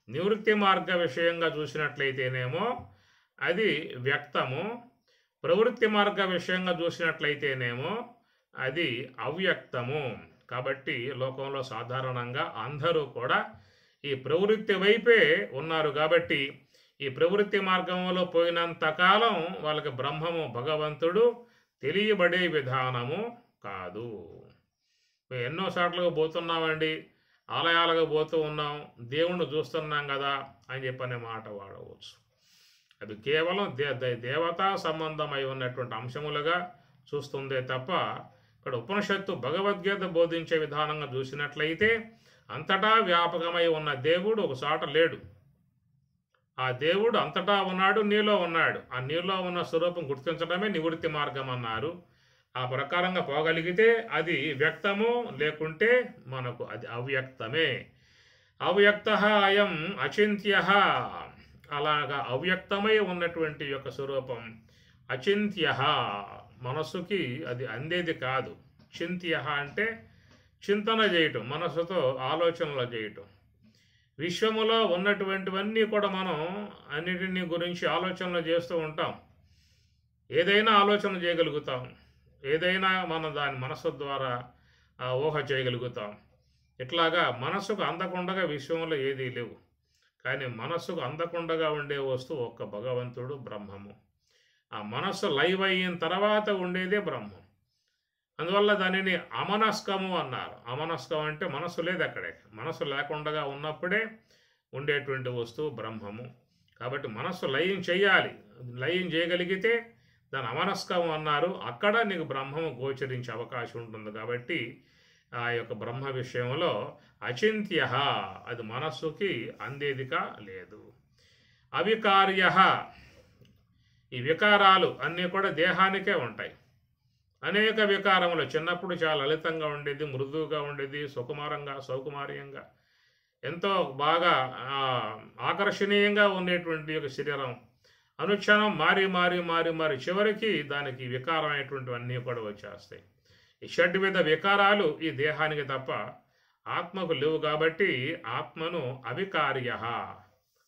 నివృత్తి మార్గ విషయంగా చూసినట్లయితేనేమో అది వ్యక్తము, ప్రవృత్తి మార్గ విషయంగా చూసినట్లయితేనేమో అది అవ్యక్తము. కాబట్టి లోకంలో సాధారణంగా అందరూ కూడా ఈ ప్రవృత్తి వైపే ఉన్నారు. కాబట్టి ఈ ప్రవృత్తి మార్గంలో పోయినంతకాలం వాళ్ళకి బ్రహ్మము భగవంతుడు తెలియబడే విధానము కాదు. మేము ఎన్నో సార్లుగా పోతున్నామండి, ఆలయాలకు పోతూ ఉన్నాం, దేవుణ్ణి చూస్తున్నాం కదా అని చెప్పనే మాట వాడవచ్చు. అది కేవలం దేవతా సంబంధమై ఉన్నటువంటి అంశములుగా చూస్తుందే తప్ప ఇక్కడ ఉపనిషత్తు భగవద్గీత బోధించే విధానంగా చూసినట్లయితే అంతటా వ్యాపకమై ఉన్న దేవుడు ఒకసాట లేడు. ఆ దేవుడు అంతటా ఉన్నాడు, నీలో ఉన్నాడు. ఆ నీలో ఉన్న స్వరూపం గుర్తించడమే నివృత్తి మార్గం అన్నారు. ఆ ప్రకారంగా పోగలిగితే అది వ్యక్తము, లేకుంటే మనకు అది అవ్యక్తమే. అవ్యక్త అయం అచింత్య, అలాగా అవ్యక్తమై ఉన్నటువంటి యొక్క స్వరూపం అచింత్య, మనసుకి అది అందేది కాదు. చింత్య అంటే చింతన చేయటం, మనసుతో ఆలోచనలు చేయటం. విశ్వములో ఉన్నటువంటివన్నీ కూడా మనం అన్నిటిని గురించి ఆలోచనలు చేస్తూ ఉంటాం. ఏదైనా ఆలోచన చేయగలుగుతాం, ఏదైనా మనం దాని మనసు ద్వారా ఊహ చేయగలుగుతాం. ఇట్లాగా మనసుకు అందకుండగా విశ్వంలో ఏదీ లేవు. కానీ మనస్సుకు అందకుండగా ఉండే వస్తువు ఒక్క భగవంతుడు, బ్రహ్మము. ఆ మనస్సు లైవ్ అయిన తర్వాత ఉండేదే బ్రహ్మం. అందువల్ల దానిని అమనస్కము అన్నారు. అమనస్కం అంటే మనస్సు లేదు అక్కడే. మనస్సు లేకుండా ఉన్నప్పుడే ఉండేటువంటి వస్తువు బ్రహ్మము. కాబట్టి మనస్సు లయం చేయాలి. లయం చేయగలిగితే దాని అమనస్కం అన్నారు. అక్కడ నీకు బ్రహ్మము గోచరించే అవకాశం ఉంటుంది. కాబట్టి ఆ యొక్క బ్రహ్మ విషయంలో అచింత్య, అది మనస్సుకి అందేదిగా లేదు. అవికార్య, ఈ వికారాలు అన్నీ కూడా దేహానికే ఉంటాయి. అనేక వికారములు, చిన్నప్పుడు చాలా లలితంగా ఉండేది, మృదువుగా ఉండేది, సుకుమారంగా సౌకుమార్యంగా ఎంతో బాగా ఆకర్షణీయంగా ఉండేటువంటి ఒక శరీరం అనుక్షణం మారి మారి మారి మారి చివరికి దానికి వికారమైనటువంటివన్నీ కూడా వచ్చేస్తాయి. ఈ షడ్విధ వికారాలు ఈ దేహానికి తప్ప ఆత్మకు లేవు. కాబట్టి ఆత్మను అవికార్య,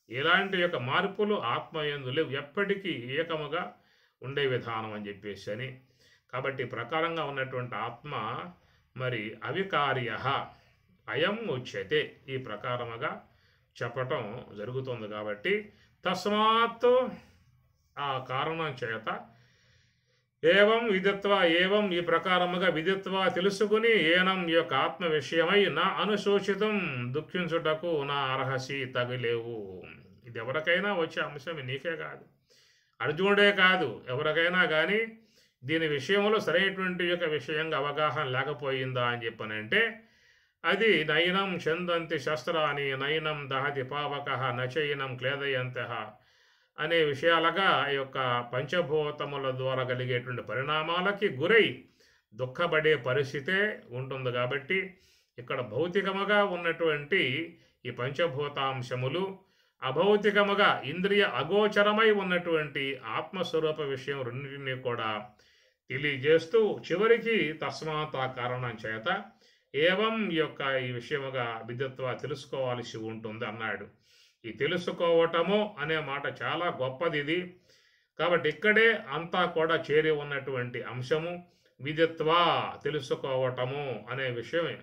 ఇలాంటి యొక్క మార్పులు ఆత్మయందు లేవు, ఎప్పటికీ ఏకముగా ఉండే విధానం అని చెప్పేసి అని. కాబట్టి ప్రకారంగా ఉన్నటువంటి ఆత్మ మరి అవికార్య అయం ఉచ్యతే, ఈ ప్రకారముగా చెప్పటం జరుగుతుంది. కాబట్టి తస్మాత్, ఆ కారణం చేత ఏవం విదిత్వ, ఏవం ఈ ప్రకారముగా విదిత్వ తెలుసుకుని, ఏనం ఈ యొక్క ఆత్మ విషయమై నా అనుశోచితం, దుఃఖించుటకు నా అర్హసి తగిలేవు. ఇది ఎవరికైనా వచ్చే అంశం, నీకే కాదు, అర్జునుడే కాదు, ఎవరికైనా కానీ దీని విషయంలో సరైనటువంటి యొక్క విషయంగా అవగాహన లేకపోయిందా అని చెప్పనంటే, అది నయనం చందంతి శస్త్రాన్ని నయనం దహతి పావక నచయనం క్లేదయంత అనే విషయాలుగా ఈ యొక్క పంచభూతముల ద్వారా కలిగేటువంటి పరిణామాలకి గురై దుఃఖపడే పరిస్థితే ఉంటుంది. కాబట్టి ఇక్కడ భౌతికముగా ఉన్నటువంటి ఈ పంచభూతాంశములు అభౌతికముగా ఇంద్రియ అగోచరమై ఉన్నటువంటి ఆత్మస్వరూప విషయం రెండింటినీ కూడా తెలియజేస్తూ చివరికి తస్మాత్, ఆ కారణం చేత ఏవం యొక్క ఈ విషయముగా విదిత్వ తెలుసుకోవాల్సి ఉంటుంది అన్నాడు. ఈ తెలుసుకోవటము అనే మాట చాలా గొప్పది ఇది. కాబట్టి ఇక్కడే అంతా కూడా చేరి ఉన్నటువంటి అంశము విదిత్వ, తెలుసుకోవటము అనే విషయమే.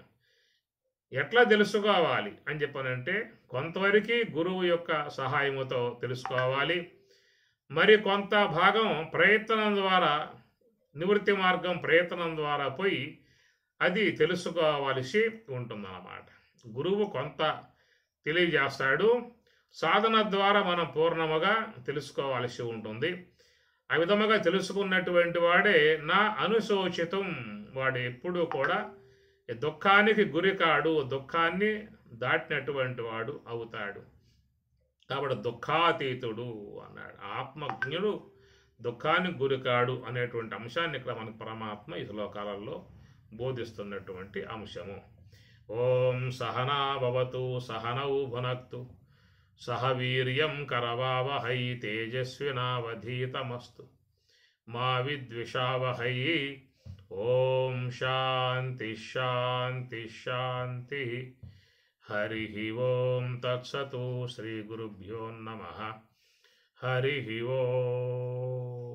ఎట్లా తెలుసుకోవాలి అని చెప్పనంటే, కొంతవరకు గురువు యొక్క సహాయముతో తెలుసుకోవాలి, మరి కొంత భాగం ప్రయత్నం ద్వారా, నివృత్తి మార్గం ప్రయత్నం ద్వారా పోయి అది తెలుసుకోవాల్సి ఉంటుందన్నమాట. గురువు కొంత తెలియజేస్తాడు, సాధన ద్వారా మనం పూర్ణముగా తెలుసుకోవాల్సి ఉంటుంది. ఆ విధముగా తెలుసుకున్నటువంటి వాడే నా అనుశోచితం, వాడు ఎప్పుడూ కూడా దుఃఖానికి గురికాడు, దుఃఖాన్ని దాటినటువంటి వాడు అవుతాడు. కాబట్టి దుఃఖాతీతుడు అన్నాడు. ఆత్మజ్ఞుడు దుఃఖానికి గురికాడు అనేటువంటి అంశాన్ని ఇక్కడ మనకు పరమాత్మ ఈ శ్లోకాలలో బోధిస్తున్నటువంటి అంశము. ఓం సహనా భవతు సహనౌ భునక్తు సహ వీర్యం కరవావహై తేజస్వినావధీతమస్తు మా విద్విషావహై. ఓం శాంతి శాంతి శాంతి. హరి ఓం తత్సతు. శ్రీ గురుభ్యో నమః. హరి ఓం.